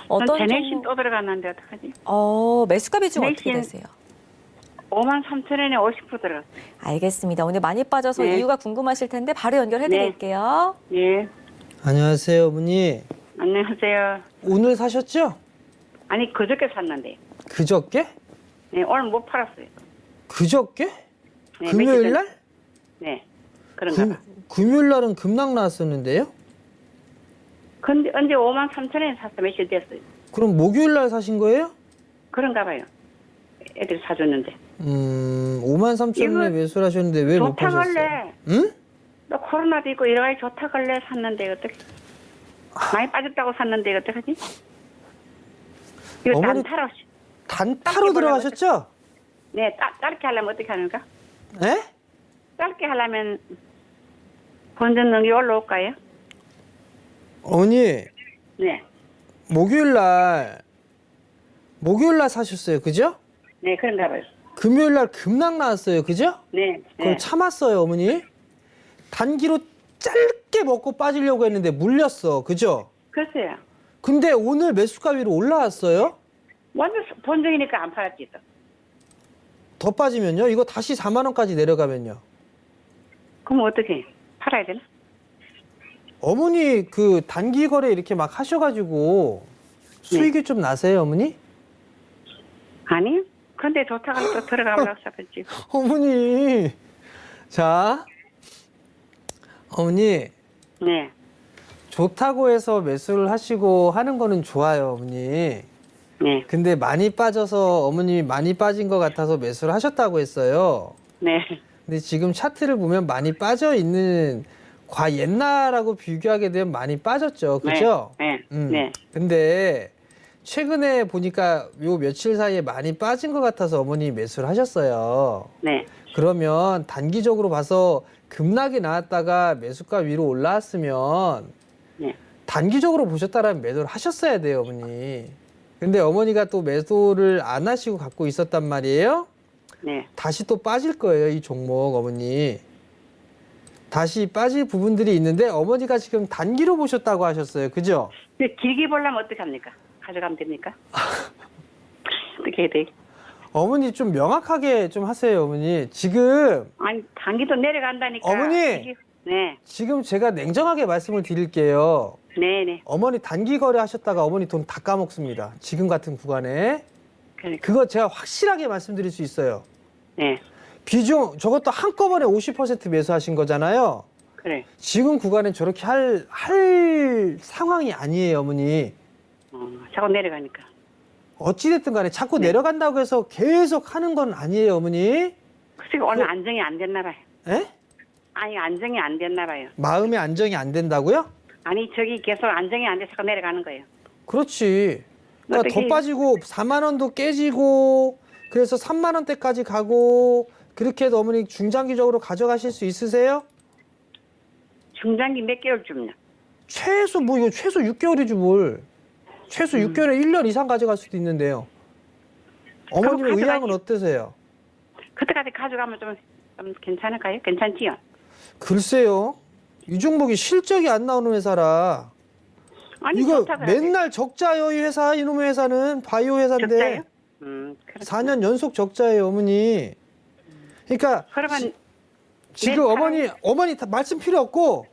어떤 어떤 제네신 종목- 또 들어갔는데 어떡하지? 매수가 비중 어떻게 내신- 되세요? 53,000원에 50% 들어갔어요. 알겠습니다. 오늘 많이 빠져서 네. 이유가 궁금하실 텐데 바로 연결해 드릴게요. 예, 안녕하세요, 어머니. 안녕하세요. 오늘 사셨죠? 아니, 그저께 샀는데. 그저께? 네, 오늘 못 팔았어요. 그저께? 네, 금요일 며칠 날? 전에. 네, 그런가 봐. 금요일 날은 급락 나왔었는데요? 근데 언제 53,000원에 샀어? 며칠 됐어요. 그럼 목요일 날 사신 거예요? 그런가 봐요. 애들이 사줬는데. 53,000원에 이거 매수를 하셨는데 왜 못 좋다 파셨어요? 걸래. 응? 너 코로나도 있고 여러 가지 좋다 걸래 샀는데 어떻게? 많이 빠졌다고 샀는데 어떡하지? 이거 어머니- 단타로. 단타로 들어가셨죠? 네, 짧게 하려면 어떻게 하는가? 에? 짧게 하려면 본전 능이 올라올까요? 어머니, 네. 목요일 날 사셨어요, 그죠? 네, 그런가 봐요. 금요일 날 급락 나왔어요, 그죠? 네. 그걸 네. 참았어요, 어머니. 단기로 짧게 먹고 빠지려고 했는데 물렸어, 그죠? 글쎄요. 근데 오늘 매수가 위로 올라왔어요. 먼저 본전이니까 안 팔았지 또. 더 빠지면요, 이거 다시 4만 원까지 내려가면요. 그럼 어떻게 팔아야 되나? 어머니 그 단기 거래 이렇게 막 하셔가지고 수익이 좀 나세요, 어머니? 아니요. 근데 좋다가 또 들어가려고 싶었지. 어머니, 자, 어머니 네. 좋다고 해서 매수를 하시고 하는 거는 좋아요, 어머니. 네. 근데 많이 빠져서 어머님이 많이 빠진 것 같아서 매수를 하셨다고 했어요. 네. 근데 지금 차트를 보면 많이 빠져 있는 옛날하고 비교하게 되면 많이 빠졌죠, 그죠? 네. 네. 근데 최근에 보니까 요 며칠 사이에 많이 빠진 것 같아서 어머니 매수를 하셨어요. 네. 그러면 단기적으로 봐서 급락이 나왔다가 매수가 위로 올라왔으면 네. 단기적으로 보셨다라면 매도를 하셨어야 돼요, 어머니. 근데 어머니가 또 매도를 안 하시고 갖고 있었단 말이에요. 네. 다시 또 빠질 거예요, 이 종목, 어머니. 다시 빠질 부분들이 있는데 어머니가 지금 단기로 보셨다고 하셨어요, 그죠? 근데 길게 보려면 어떻게 합니까? 가져가면 됩니까? 어떻게 해야 돼? 어머니 좀 명확하게 좀 하세요, 어머니. 지금 아니, 단기도 내려간다니까. 어머니! 네. 지금 제가 냉정하게 말씀을 드릴게요. 네네. 어머니 단기 거래 하셨다가 어머니 돈 다 까먹습니다. 지금 같은 구간에. 그러니까. 그거 제가 확실하게 말씀드릴 수 있어요. 네. 비중 저것도 한꺼번에 50% 매수하신 거잖아요. 그래. 지금 구간엔 저렇게 할 상황이 아니에요, 어머니. 자꾸 내려가니까. 어찌됐든 간에 자꾸 내려간다고 해서 계속 하는 건 아니에요, 어머니. 글쎄, 오늘 안정이 안 됐나 봐요. 에? 아니, 안정이 안 됐나 봐요. 마음의 안정이 안 된다고요? 아니, 저기 계속 안정이 안 돼서 내려가는 거예요. 그렇지. 그러니까 어떻게 더 빠지고 4만 원도 깨지고 그래서 3만 원대까지 가고 그렇게 해도 어머니 중장기적으로 가져가실 수 있으세요? 중장기 몇 개월 줍냐? 최소 이거 최소 6개월이지 뭘. 최소 6개월에 1년 이상 가져갈 수도 있는데요. 어머님의 가져가지. 의향은 어떠세요? 그때까지 가져가면 좀 괜찮을까요? 괜찮지요? 글쎄요. 이 종목이 실적이 안 나오는 회사라. 아니, 이거 좋다 그래야지. 맨날 적자요, 이 회사. 이놈의 회사는 바이오 회사인데. 적자요? 그렇구나. 4년 연속 적자예요, 어머니. 그러니까 그러면 지금 어머니 다 말씀 필요 없고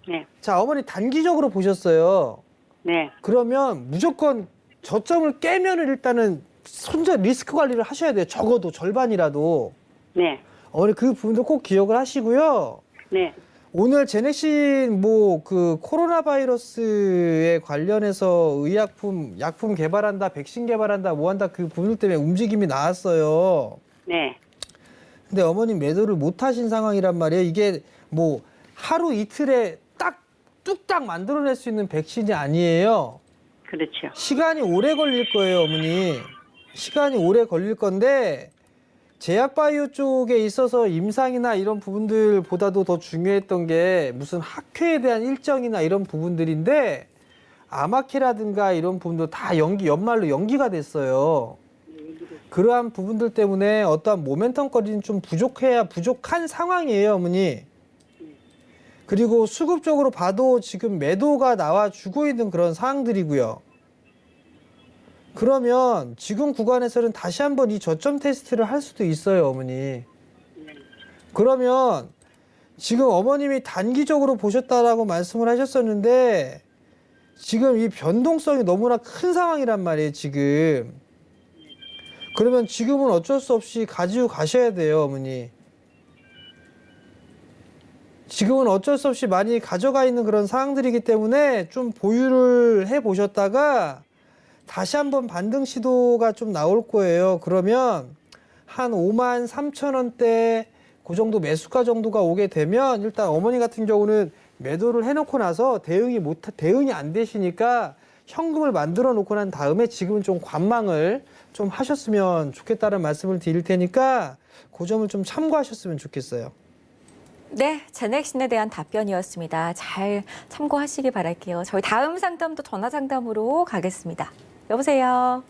네, 자, 어머니 단기적으로 보셨어요. 네, 그러면 무조건 저점을 깨면은 일단은 손절 리스크 관리를 하셔야 돼요. 적어도 절반이라도. 네, 어머니 그 부분도 꼭 기억을 하시고요. 네, 오늘 제넥신 그 코로나 바이러스에 관련해서 약품 개발한다, 백신 개발한다, 뭐 한다 그 부분 때문에 움직임이 나왔어요. 네, 근데 어머님 매도를 못 하신 상황이란 말이에요. 이게 뭐 하루 이틀에 뚝딱 만들어낼 수 있는 백신이 아니에요. 그렇죠. 시간이 오래 걸릴 거예요, 어머니. 시간이 오래 걸릴 건데 제약바이오 쪽에 있어서 임상이나 이런 부분들보다도 더 중요했던 게 무슨 학회에 대한 일정이나 이런 부분들인데 아마케라든가 이런 부분도 다 연말로 연기가 됐어요. 그러한 부분들 때문에 어떠한 모멘텀거리는 좀 부족한 상황이에요, 어머니. 그리고 수급적으로 봐도 지금 매도가 나와주고 있는 그런 상황들이고요. 그러면 지금 구간에서는 다시 한번 이 저점 테스트를 할 수도 있어요, 어머니. 그러면 지금 어머님이 단기적으로 보셨다라고 말씀을 하셨었는데 지금 이 변동성이 너무나 큰 상황이란 말이에요, 지금. 그러면 지금은 어쩔 수 없이 가지고 가셔야 돼요, 어머니. 지금은 어쩔 수 없이 많이 가져가 있는 그런 상황들이기 때문에 좀 보유를 해 보셨다가 다시 한번 반등 시도가 좀 나올 거예요. 그러면 한 53,000원대 그 정도 매수가 정도가 오게 되면 일단 어머니 같은 경우는 매도를 해놓고 나서 대응이 안 되시니까 현금을 만들어 놓고 난 다음에 지금은 좀 관망을 좀 하셨으면 좋겠다는 말씀을 드릴 테니까 그 점을 좀 참고하셨으면 좋겠어요. 네, 제넥신에 대한 답변이었습니다. 잘 참고하시기 바랄게요. 저희 다음 상담도 전화 상담으로 가겠습니다. 여보세요.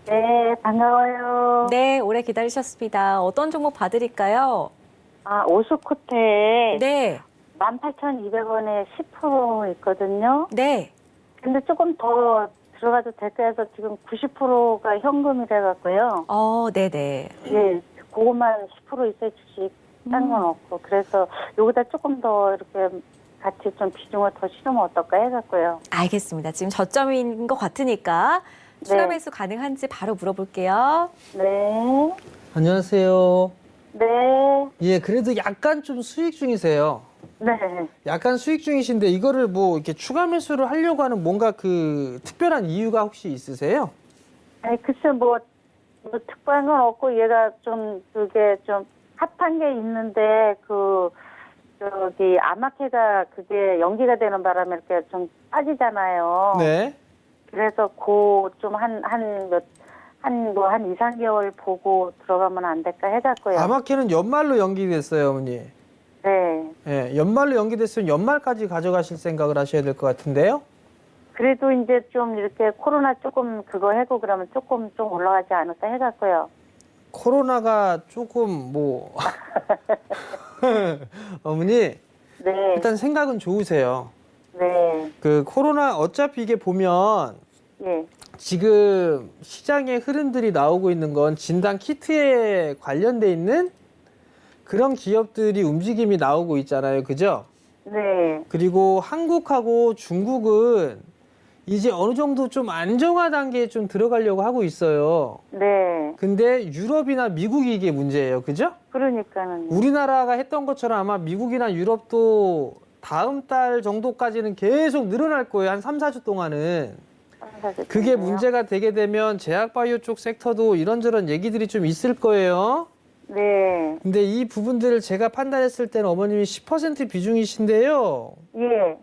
네, 반가워요. 네, 오래 기다리셨습니다. 어떤 종목 봐드릴까요? 아, 오스코테 네, 18,200원에 10% 있거든요. 네. 근데 조금 더 들어가도 될까 해서 지금 90%가 현금이라 갖고요. 네네. 예, 그것만 10% 있어야 주식, 딴 건 없고. 그래서 여기다 조금 더 이렇게 같이 좀 비중을 더 실으면 어떨까 해갖고요. 알겠습니다. 지금 저점인 것 같으니까 추가 네. 매수 가능한지 바로 물어볼게요. 네, 안녕하세요. 네, 예, 그래도 약간 좀 수익 중이세요. 네. 약간 수익 중이신데 이거를 뭐 이렇게 추가 매수를 하려고 하는 뭔가 그 특별한 이유가 혹시 있으세요? 아니, 글쎄 뭐 특별한 건 없고 얘가 좀 그게 좀 핫한 게 있는데 저기 아마케가 그게 연기가 되는 바람에 이렇게 좀 빠지잖아요. 네. 그래서 좀 한 2, 3개월 보고 들어가면 안 될까 해갖고요. 아마케는 연말로 연기됐어요, 어머니. 네. 예, 연말로 연기됐으면 연말까지 가져가실 생각을 하셔야 될 것 같은데요. 그래도 이제 좀 이렇게 코로나 조금 그거 해고 그러면 조금 좀 올라가지 않을까 해갖고요. 코로나가 조금 뭐 어머니 네. 일단 생각은 좋으세요. 네. 그 코로나 어차피 이게 보면 예. 지금 시장의 흐름들이 나오고 있는 건 진단 키트에 관련돼 있는 그런 기업들이 움직임이 나오고 있잖아요. 그죠? 네. 그리고 한국하고 중국은 이제 어느 정도 좀 안정화 단계에 좀 들어가려고 하고 있어요. 네. 근데 유럽이나 미국이 이게 문제예요. 그죠? 그러니까는. 우리나라가 했던 것처럼 아마 미국이나 유럽도 다음 달 정도까지는 계속 늘어날 거예요. 한 3, 4주 동안은. 그게 문제가 되게 되면 제약바이오 쪽 섹터도 이런저런 얘기들이 좀 있을 거예요. 네. 근데 이 부분들을 제가 판단했을 때는 어머님이 10% 비중이신데요. 예.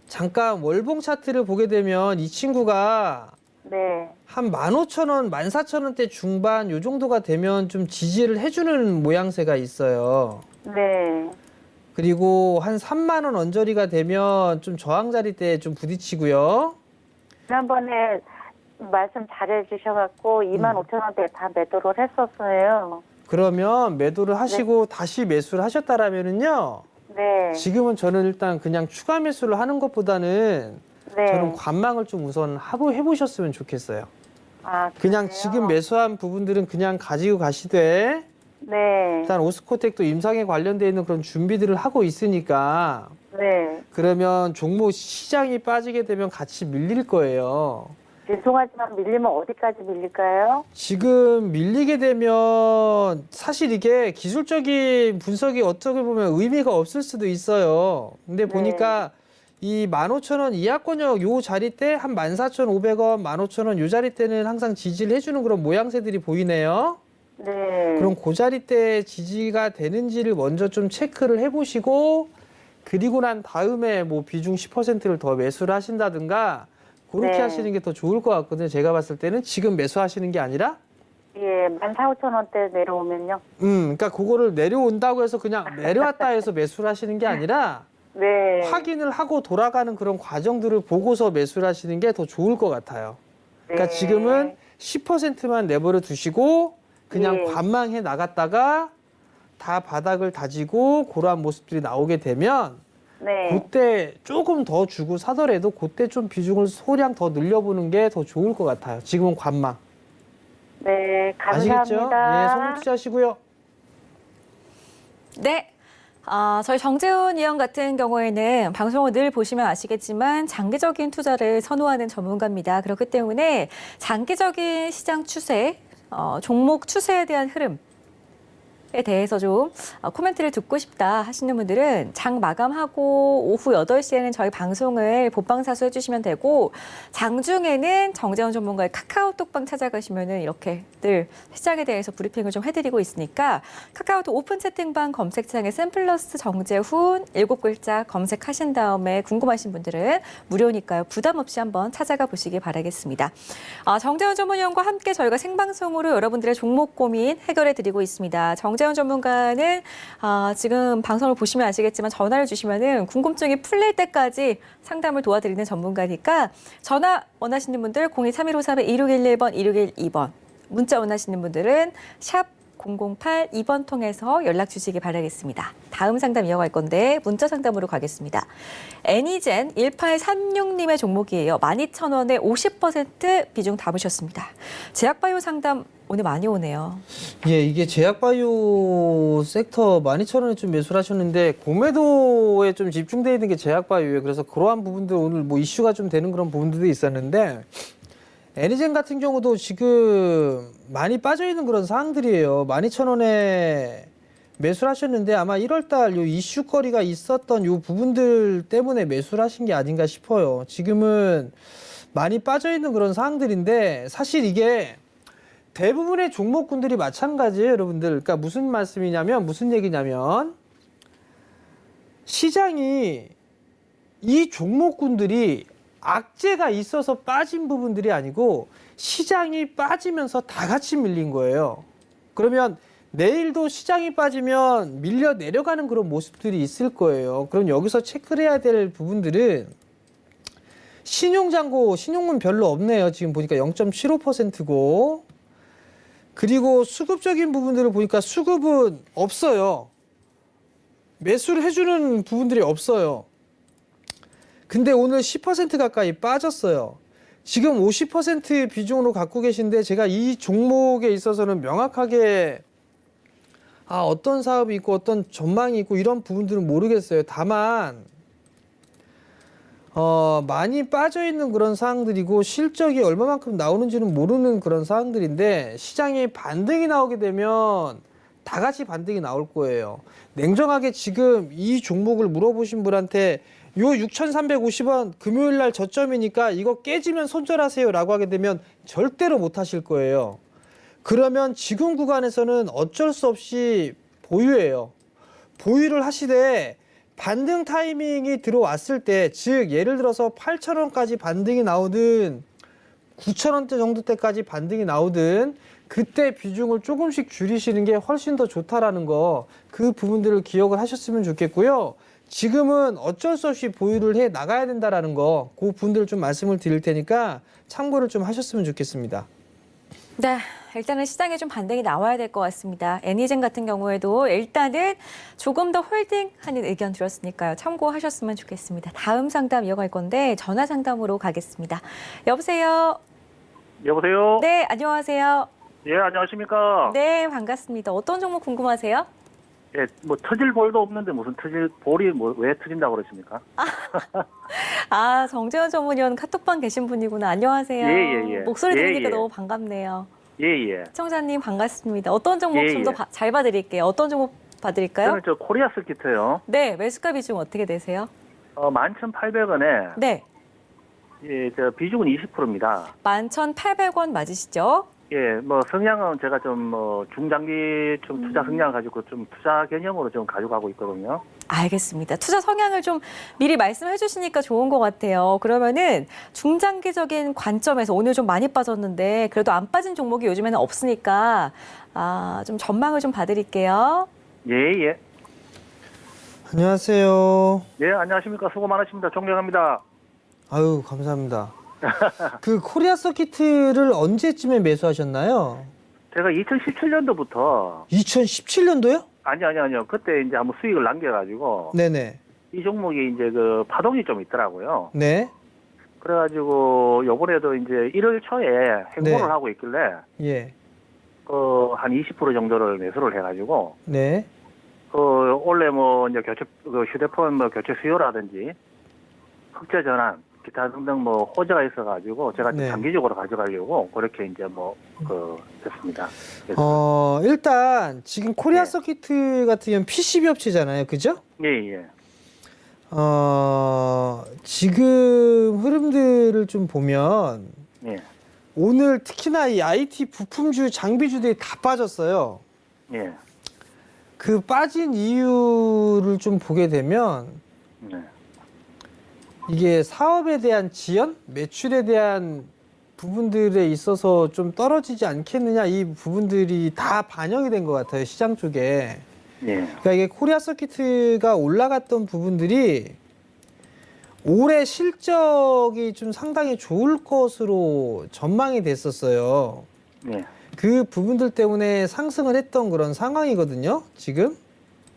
잠깐 월봉 차트를 보게 되면 이 친구가 네. 한 15,000원, 14,000원대 중반 요 정도가 되면 좀 지지를 해주는 모양새가 있어요. 네. 그리고 한 3만 원 언저리가 되면 좀 저항 자리 때 좀 부딪히고요. 지난번에 말씀 잘해 주셔갖고 25,000원대 다 매도를 했었어요. 그러면 매도를 하시고 다시 매수를 하셨다라면은요. 네. 지금은 저는 일단 그냥 추가 매수를 하는 것보다는 네. 저는 관망을 좀 우선 해보셨으면 좋겠어요. 아, 그냥 그래요? 지금 매수한 부분들은 그냥 가지고 가시되 네. 일단 오스코텍도 임상에 관련되어 있는 그런 준비들을 하고 있으니까 네. 그러면 종목 시장이 빠지게 되면 같이 밀릴 거예요. 죄송하지만 밀리면 어디까지 밀릴까요? 지금 밀리게 되면 사실 이게 기술적인 분석이 어떻게 보면 의미가 없을 수도 있어요. 근데 네. 보니까 이 15,000원 이하권역 요 자리 때 한 14,500원, 15,000원 요 자리 때는 항상 지지를 해주는 그런 모양새들이 보이네요. 네. 그럼 그 자리 때 지지가 되는지를 먼저 좀 체크를 해보시고 그리고 난 다음에 뭐 비중 10%를 더 매수를 하신다든가 그렇게 네. 하시는 게 더 좋을 것 같거든요. 제가 봤을 때는 지금 매수하시는 게 아니라 예, 14,500원대 내려오면요. 그러니까 그거를 내려온다고 해서 그냥 내려왔다 해서 매수를 하시는 게 아니라 네. 확인을 하고 돌아가는 그런 과정들을 보고서 매수를 하시는 게 더 좋을 것 같아요. 그러니까 네. 지금은 10%만 내버려 두시고 그냥 예. 관망해 나갔다가 다 바닥을 다지고 그러한 모습들이 나오게 되면 네. 그때 조금 더 주고 사더라도 그때 좀 비중을 소량 더 늘려보는 게 더 좋을 것 같아요. 지금은 관망. 네, 아시겠죠? 감사합니다. 예, 선물 투자하시고요. 네. 저희 정재훈 의원 같은 경우에는 방송을 늘 보시면 아시겠지만 장기적인 투자를 선호하는 전문가입니다. 그렇기 때문에 장기적인 시장 추세, 종목 추세에 대한 흐름에 대해서 좀 코멘트를 듣고 싶다 하시는 분들은 장 마감하고 오후 8시에는 저희 방송을 본방사수 해주시면 되고 장중에는 정재훈 전문가의 카카오톡방 찾아가시면은 이렇게 늘 시장에 대해서 브리핑을 좀 해드리고 있으니까 카카오톡 오픈 채팅방 검색창에 샘플러스 정재훈 7글자 검색하신 다음에 궁금하신 분들은 무료니까요. 부담 없이 한번 찾아가 보시기 바라겠습니다. 정재훈 전문위원과 함께 저희가 생방송으로 여러분들의 종목 고민 해결해 드리고 있습니다. 정재훈 전문가는 지금 방송을 보시면 아시겠지만 전화를 주시면은 궁금증이 풀릴 때까지 상담을 도와드리는 전문가니까 전화 원하시는 분들 023153-2611번, 2612번 문자 원하시는 분들은 샵 008-2번 통해서 연락 주시기 바라겠습니다. 다음 상담 이어갈 건데 문자 상담으로 가겠습니다. 애니젠 1836님의 종목이에요. 12,000원에 50% 비중 담으셨습니다. 제약바이오 상담 오늘 많이 오네요. 예, 이게 제약바이오 섹터 12,000원에 좀 매수를 하셨는데 고매도에 좀 집중되어 있는 게 제약바이오예요. 그래서 그러한 부분들 오늘 뭐 이슈가 좀 되는 그런 부분들도 있었는데 애니젠 같은 경우도 지금 많이 빠져 있는 그런 상황들이에요. 12,000원에 매수를 하셨는데 아마 1월달 요 이슈거리가 있었던 요 부분들 때문에 매수를 하신 게 아닌가 싶어요. 지금은 많이 빠져 있는 그런 상황들인데 사실 이게 대부분의 종목군들이 마찬가지예요, 여러분들. 그러니까 무슨 말씀이냐면 무슨 얘기냐면 시장이 이 종목군들이 악재가 있어서 빠진 부분들이 아니고 시장이 빠지면서 다 같이 밀린 거예요. 그러면 내일도 시장이 빠지면 밀려 내려가는 그런 모습들이 있을 거예요. 그럼 여기서 체크를 해야 될 부분들은 신용은 별로 없네요. 지금 보니까 0.75%고 그리고 수급적인 부분들을 보니까 수급은 없어요. 매수를 해주는 부분들이 없어요. 근데 오늘 10% 가까이 빠졌어요. 지금 50% 비중으로 갖고 계신데 제가 이 종목에 있어서는 명확하게 어떤 사업이 있고 어떤 전망이 있고 이런 부분들은 모르겠어요. 다만 많이 빠져있는 그런 사항들이고 실적이 얼마만큼 나오는지는 모르는 그런 사항들인데 시장에 반등이 나오게 되면 다 같이 반등이 나올 거예요. 냉정하게 지금 이 종목을 물어보신 분한테 요 6,350원 금요일 날 저점이니까 이거 깨지면 손절하세요 라고 하게 되면 절대로 못 하실 거예요. 그러면 지금 구간에서는 어쩔 수 없이 보유예요. 보유를 하시되 반등 타이밍이 들어왔을 때, 즉 예를 들어서 8,000원까지 반등이 나오든 9,000원대 정도 때까지 반등이 나오든 그때 비중을 조금씩 줄이시는 게 훨씬 더 좋다라는 거, 그 부분들을 기억을 하셨으면 좋겠고요. 지금은 어쩔 수 없이 보유를 해 나가야 된다라는 거, 그 부분들을 좀 말씀을 드릴 테니까 참고를 좀 하셨으면 좋겠습니다. 네, 일단은 시장에 좀 반등이 나와야 될 것 같습니다. 애니젠 같은 경우에도 일단은 조금 더 홀딩하는 의견 들었으니까요. 참고하셨으면 좋겠습니다. 다음 상담 이어갈 건데 전화 상담으로 가겠습니다. 여보세요? 여보세요? 네, 안녕하세요. 예, 안녕하십니까? 네, 반갑습니다. 어떤 종목 궁금하세요? 예, 뭐 터질 볼도 없는데 무슨 터질 볼이 왜 터진다고 그러십니까? 정재훈 전문위원 카톡방 계신 분이구나. 안녕하세요. 예. 목소리 들으니까 예. 너무 반갑네요. 예. 시청자님 반갑습니다. 어떤 종목 예, 좀 더 잘 봐드릴게요. 어떤 종목 봐드릴까요? 저는 저 코리아 스키트요. 네, 매수가 비중 어떻게 되세요? 11,800원에 네, 예, 저 비중은 20%입니다. 11,800원 맞으시죠? 예, 뭐 성향은 제가 좀 중장기 좀 투자 성향을 가지고 좀 투자 개념으로 좀 가져가고 있거든요. 알겠습니다. 투자 성향을 좀 미리 말씀해 주시니까 좋은 것 같아요. 그러면은 중장기적인 관점에서 오늘 좀 많이 빠졌는데 그래도 안 빠진 종목이 요즘에는 없으니까 좀 전망을 좀 봐드릴게요. 예. 안녕하세요. 예, 안녕하십니까. 수고 많으십니다. 존경합니다. 아유, 감사합니다. 그 코리아 서키트를 언제쯤에 매수하셨나요? 제가 2017년도부터 2017년도요? 아니요. 그때 이제 한번 수익을 남겨가지고 네네. 이 종목이 이제 그 파동이 좀 있더라고요. 네. 그래가지고 요번에도 이제 1월 초에 행보를 네. 하고 있길래 예. 한 20% 정도를 매수를 해가지고 네. 원래 뭐 이제 휴대폰 뭐 교체 수요라든지 흑자 전환 기타 등등 뭐 호재가 있어가지고 제가 좀 네. 장기적으로 가져가려고 그렇게 이제 됐습니다. 그래서 일단 지금 코리아 네. 서키트 같은 경우는 PCB 업체잖아요. 그죠? 예. 지금 흐름들을 좀 보면 예. 오늘 특히나 이 IT 부품주 장비주들이 다 빠졌어요. 예. 그 빠진 이유를 좀 보게 되면 네. 이게 사업에 대한 지연, 매출에 대한 부분들에 있어서 좀 떨어지지 않겠느냐, 이 부분들이 다 반영이 된 것 같아요, 시장 쪽에. 예. 그러니까 이게 코리아 서키트가 올라갔던 부분들이 올해 실적이 좀 상당히 좋을 것으로 전망이 됐었어요. 예. 그 부분들 때문에 상승을 했던 그런 상황이거든요, 지금.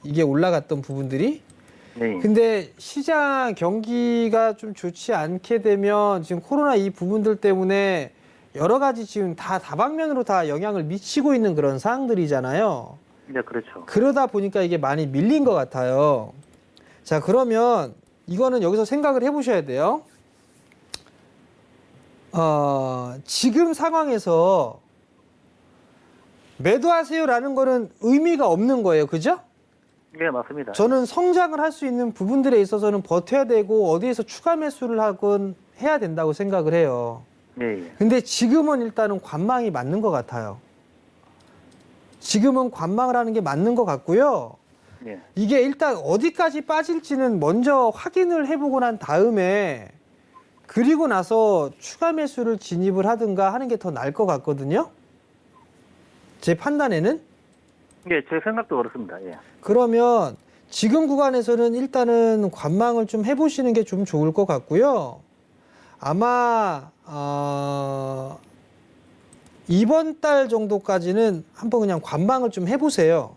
이게 올라갔던 부분들이. 네. 근데 시장 경기가 좀 좋지 않게 되면 지금 코로나 이 부분들 때문에 여러 가지 지금 다 다방면으로 다 영향을 미치고 있는 그런 상황들이잖아요. 네, 그렇죠. 그러다 보니까 이게 많이 밀린 것 같아요. 자, 그러면 이거는 여기서 생각을 해보셔야 돼요. 지금 상황에서 매도하세요라는 거는 의미가 없는 거예요. 그죠? 네, 맞습니다. 저는 성장을 할 수 있는 부분들에 있어서는 버텨야 되고 어디에서 추가 매수를 하건 해야 된다고 생각을 해요. 예. 근데 지금은 일단은 관망이 맞는 것 같아요. 지금은 관망을 하는 게 맞는 것 같고요. 예. 이게 일단 어디까지 빠질지는 먼저 확인을 해보고 난 다음에 그리고 나서 추가 매수를 진입을 하든가 하는 게 더 나을 것 같거든요. 제 판단에는. 예, 제 생각도 그렇습니다. 예. 그러면 지금 구간에서는 일단은 관망을 좀 해보시는 게 좀 좋을 것 같고요. 아마 이번 달 정도까지는 한번 그냥 관망을 좀 해보세요.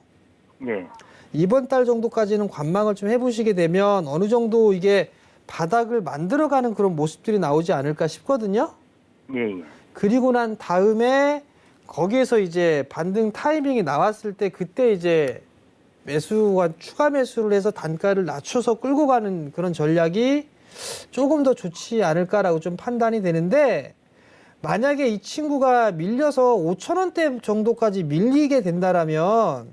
예. 이번 달 정도까지는 관망을 좀 해보시게 되면 어느 정도 이게 바닥을 만들어가는 그런 모습들이 나오지 않을까 싶거든요. 예. 그리고 난 다음에 거기에서 이제 반등 타이밍이 나왔을 때 그때 이제 추가 매수를 해서 단가를 낮춰서 끌고 가는 그런 전략이 조금 더 좋지 않을까라고 좀 판단이 되는데, 만약에 이 친구가 밀려서 5,000원대 정도까지 밀리게 된다라면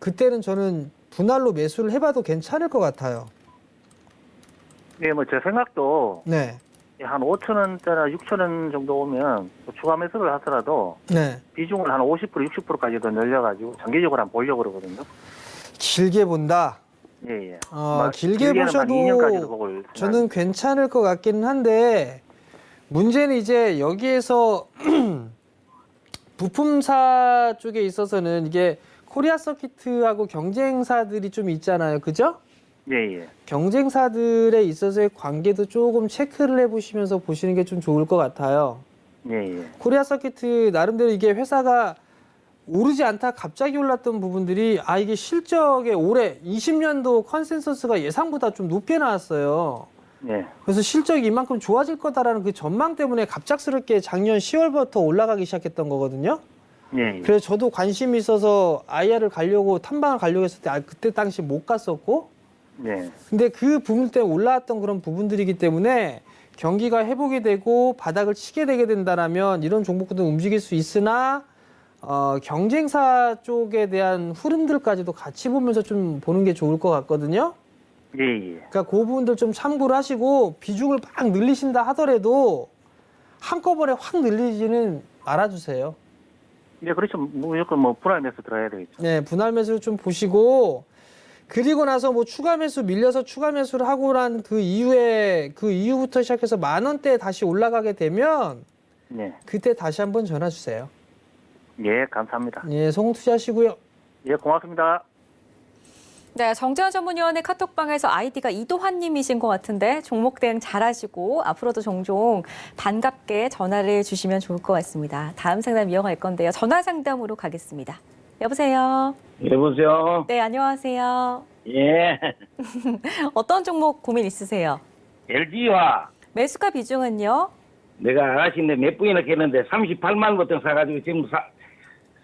그때는 저는 분할로 매수를 해봐도 괜찮을 것 같아요. 예, 뭐 제 생각도 네. 한 5,000원대나 6,000원 정도 오면 또 추가 매수를 하더라도 네. 비중을 한 50%, 60%까지도 늘려가지고 장기적으로 한번 보려고 그러거든요. 길게 본다. 예. 길게 길게는 한 보셔도 2년까지도 보고 있습니다. 저는 괜찮을 것 같기는 한데, 문제는 이제 여기에서 부품사 쪽에 있어서는 이게 코리아 서키트하고 경쟁사들이 좀 있잖아요. 그죠? 예. 경쟁사들에 있어서의 관계도 조금 체크를 해보시면서 보시는 게 좀 좋을 것 같아요. 예. 코리아 서키트 나름대로 이게 회사가 오르지 않다 갑자기 올랐던 부분들이 이게 실적에 올해 20년도 컨센서스가 예상보다 좀 높게 나왔어요. 예. 그래서 실적이 이만큼 좋아질 거다라는 그 전망 때문에 갑작스럽게 작년 10월부터 올라가기 시작했던 거거든요. 예. 그래서 저도 관심이 있어서 IR을 가려고 탐방을 가려고 했을 때 그때 당시 못 갔었고, 예. 근데 그 부분 때문에 올라왔던 그런 부분들이기 때문에 경기가 회복이 되고 바닥을 치게 되게 된다라면 이런 종목들은 움직일 수 있으나 경쟁사 쪽에 대한 흐름들까지도 같이 보면서 좀 보는 게 좋을 것 같거든요. 예. 그러니까 그 부분들 좀 참고를 하시고 비중을 막 늘리신다 하더라도 한꺼번에 확 늘리지는 말아주세요. 예, 그렇죠. 무조건 분할 매수 들어야 되겠죠. 네, 분할 매수를 좀 보시고, 그리고 나서 뭐 추가 매수 밀려서 추가 매수를 하고 난 그 이후부터 시작해서 10,000원대에 다시 올라가게 되면 예. 그때 다시 한번 전화 주세요. 예, 감사합니다. 예, 송투자하시고요. 예, 고맙습니다. 네, 정재환 전문위원의 카톡방에서 아이디가 이도환님이신 것 같은데 종목 대응 잘하시고 앞으로도 종종 반갑게 전화를 주시면 좋을 것 같습니다. 다음 상담 이어갈 건데요. 전화 상담으로 가겠습니다. 여보세요. 여보세요. 네, 안녕하세요. 예. 어떤 종목 고민 있으세요? LG화 매수가 비중은요? 내가 아가씨인데 몇 분이나 했는데 38만 원부터 사가지고 지금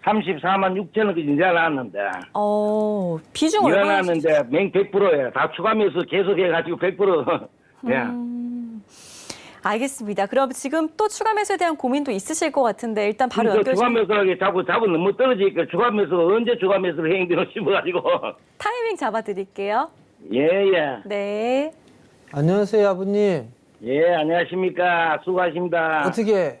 34만 6천 원까지 이제 나왔는데 비중 얼마나? 일어났는데 맹 100%예요. 다 추가하면서 계속 해가지고 100%. 예. 알겠습니다. 그럼 지금 또 추가 매수에 대한 고민도 있으실 것 같은데 일단 바로 연결 좀 추가매수하게 자꾸 너무 떨어지니까 추가매수 언제 추가매수를 행비로 싶어가지고. 타이밍 잡아드릴게요. 예예. 네. 안녕하세요, 아버님. 예 안녕하십니까. 수고하십니다. 어떻게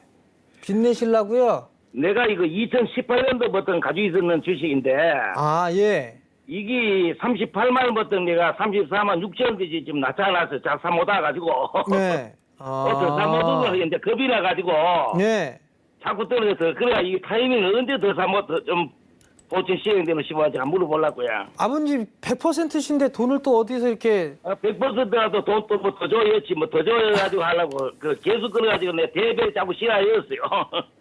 빚내시려고요? 내가 이거 2018년도부터 가지고 있었는 주식인데. 아, 예. 이게 38만 원부터 내가 34만 6천 원까지 지금 나타나서 잘 사모다 가지고. 네. 더 사모도 이제 겁이 나 가지고. 네. 자꾸 떨어져서 그래야 이 타이밍을 언제 더 사모 좀 보충 시행되면 싶어가지고 물어보려고요. 아버님 100%신데 돈을 또 어디서 이렇게 100%라도 돈 또 뭐 더 줘야지 뭐 더 줘가지고 하려고 계속 그래가지고 내 대배 자꾸 싫어했어요.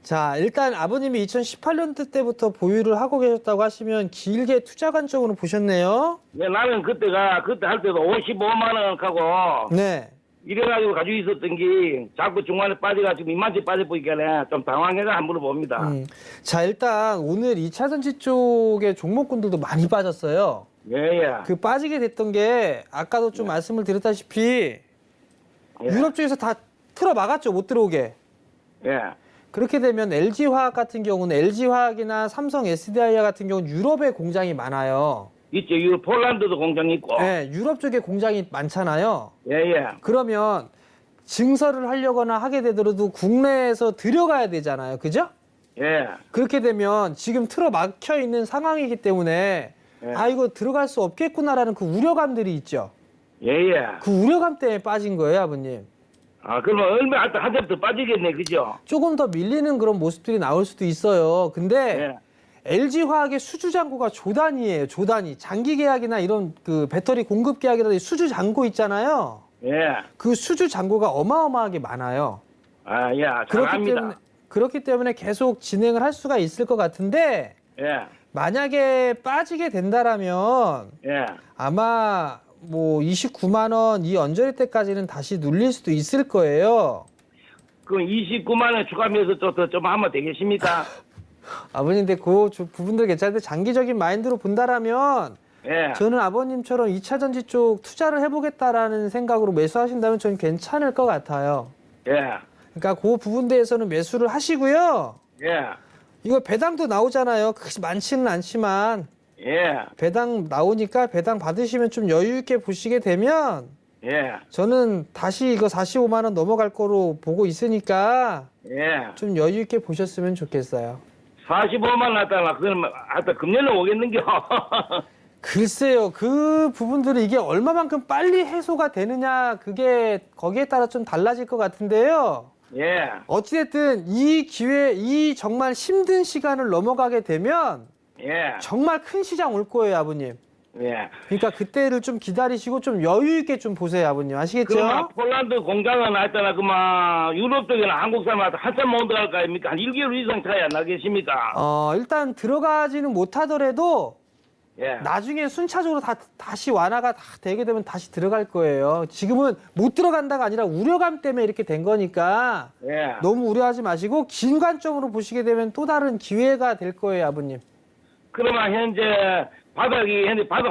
자, 일단 아버님이 2018년도 때부터 보유를 하고 계셨다고 하시면 길게 투자 관점으로 보셨네요. 네, 나는 그때 할 때도 55만 원 하고 네. 이래가지고 가지고 있었던 게 자꾸 중간에 빠져가지고 이만치 빠져보니까 좀 당황해서 한 물어봅니다. 자, 일단 오늘 2차전지 쪽의 종목군들도 많이 빠졌어요. 예예. 그 빠지게 됐던 게 아까도 좀 말씀을 드렸다시피 예. 유럽 쪽에서 다 틀어 막았죠. 못 들어오게. 예. 그렇게 되면 LG화학 같은 경우는 LG화학이나 삼성 SDI 같은 경우는 유럽에 공장이 많아요. 있죠. 이 폴란드도 공장 있고. 네, 유럽 쪽에 공장이 많잖아요. 예예. 그러면 증설을 하려거나 하게 되더라도 국내에서 들여가야 되잖아요. 그죠? 예. 그렇게 되면 지금 틀어 막혀 있는 상황이기 때문에 예. 아, 이거 들어갈 수 없겠구나라는 그 우려감들이 있죠. 예예. 그 우려감 때문에 빠진 거예요, 아버님. 아 그러면 얼마 한 점 더 빠지겠네, 그죠? 조금 더 밀리는 그런 모습들이 나올 수도 있어요. 근데 예. LG화학의 수주 잔고가 조 단위예요. 조 단위. 장기 계약이나 이런 그 배터리 공급 계약이라든지 수주 잔고 있잖아요. 예. 그 수주 잔고가 어마어마하게 많아요. 아 예. 잘합니다. 그렇기 때문에 계속 진행을 할 수가 있을 것 같은데 예. 만약에 빠지게 된다라면 예. 아마 뭐 29만 원 이 언저리 때까지는 다시 눌릴 수도 있을 거예요. 그럼 29만 원 추가하면서 좀 하면 되겠습니까? 아버님, 근데 그 부분들 괜찮은데 장기적인 마인드로 본다라면 예. 저는 아버님처럼 2차전지 쪽 투자를 해보겠다라는 생각으로 매수하신다면 저는 괜찮을 것 같아요. 예. 그러니까 그 부분대에서는 매수를 하시고요. 예. 이거 배당도 나오잖아요. 그렇게 많지는 않지만 예. 배당 나오니까 배당 받으시면 좀 여유 있게 보시게 되면 예. 저는 다시 이거 45만 원 넘어갈 거로 보고 있으니까 예. 좀 여유 있게 보셨으면 좋겠어요. 45만 나타나 그러면 하여튼 금년에 오겠는겨. 글쎄요, 그 부분들은 이게 얼마만큼 빨리 해소가 되느냐, 그게 거기에 따라 좀 달라질 것 같은데요. 예. 어찌됐든 이 기회, 이 정말 힘든 시간을 넘어가게 되면 예. 정말 큰 시장 올 거예요, 아버님. 예. 그러니까 그때를 좀 기다리시고 좀 여유 있게 좀 보세요, 아버님. 아시겠죠? 그러면 폴란드 공장은 하여튼 그만 유럽 쪽에는 한국 사람한테 한참 못 들어갈 거 아닙니까? 한 1개월 이상 차이 안 나겠습니까? 일단 들어가지는 못하더라도 예. 나중에 순차적으로 다시 완화가 다 되게 되면 다시 들어갈 거예요. 지금은 못 들어간다가 아니라 우려감 때문에 이렇게 된 거니까 예. 너무 우려하지 마시고 긴 관점으로 보시게 되면 또 다른 기회가 될 거예요, 아버님. 그러면 현재 바닥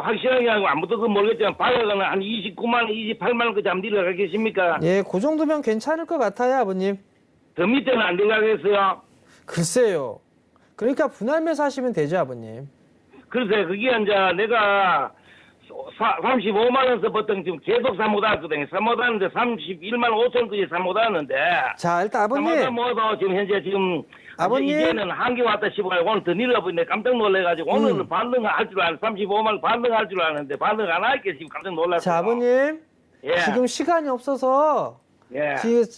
확실하게 하고 아무도 모르겠지만 바닥은 한 29만 원, 28만 원까지 한번 내려가겠습니까? 예, 그 정도면 괜찮을 것 같아요, 아버님. 더 밑에는 안 내려가겠어요? 글쎄요. 그러니까 분할 매수하시면 되죠, 아버님. 글쎄 그게 이제 내가 35만 원서부터 지금 계속 사모다거든요. 사모다는데 31만 5천 원까지 사모다는데 자, 일단 아버님. 사모다모도 지금 현재 지금 아버님. 이제는 한계 왔다 싶어가지고 오늘 더 내려버리네 깜짝 놀래가지고 오늘은 반등할 줄 아는 35만 원 반등할 줄 아는데 반등 안 할게 지금 깜짝 놀랐어요. 자, 아버님. 예. 지금 시간이 없어서 예.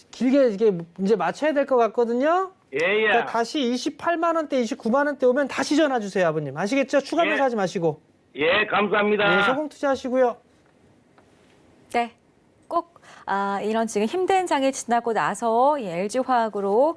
길게 이게 이제 맞춰야 될 것 같거든요. 예. 그러니까 다시 28만 원대, 29만 원대 오면 다시 전화 주세요, 아버님. 아시겠죠? 추가 예. 매수하지 마시고. 예, 감사합니다. 네, 소금 투자하시고요. 네. 꼭 이런 지금 힘든 장이 지나고 나서 이 LG화학으로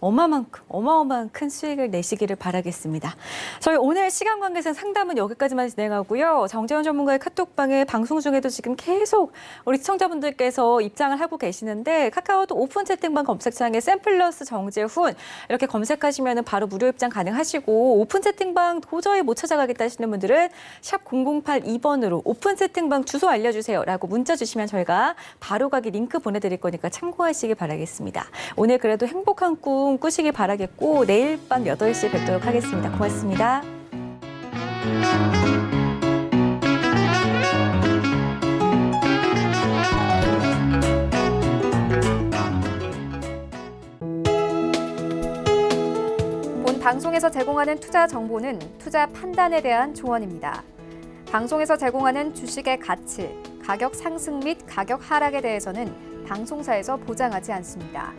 어마어마한 큰 수익을 내시기를 바라겠습니다. 저희 오늘 시간 관계상 상담은 여기까지만 진행하고요. 정재원 전문가의 카톡방에 방송 중에도 지금 계속 우리 시청자분들께서 입장을 하고 계시는데 카카오톡 오픈 채팅방 검색창에 샘플러스 정재훈 이렇게 검색하시면 바로 무료 입장 가능하시고 오픈 채팅방 도저히 못 찾아가겠다 하시는 분들은 샵 0082번으로 오픈 채팅방 주소 알려주세요라고 문자 주시면 저희가 바로 가기 링크 보내드릴 거니까 참고하시기 바라겠습니다. 오늘 그래도 행복한 꿈 꾸시기 바라겠고 내일 밤 8시에 뵙도록 하겠습니다. 고맙습니다. 본 방송에서 제공하는 투자 정보는 투자 판단에 대한 조언입니다. 방송에서 제공하는 주식의 가치, 가격 상승 및 가격 하락에 대해서는 방송사에서 보장하지 않습니다.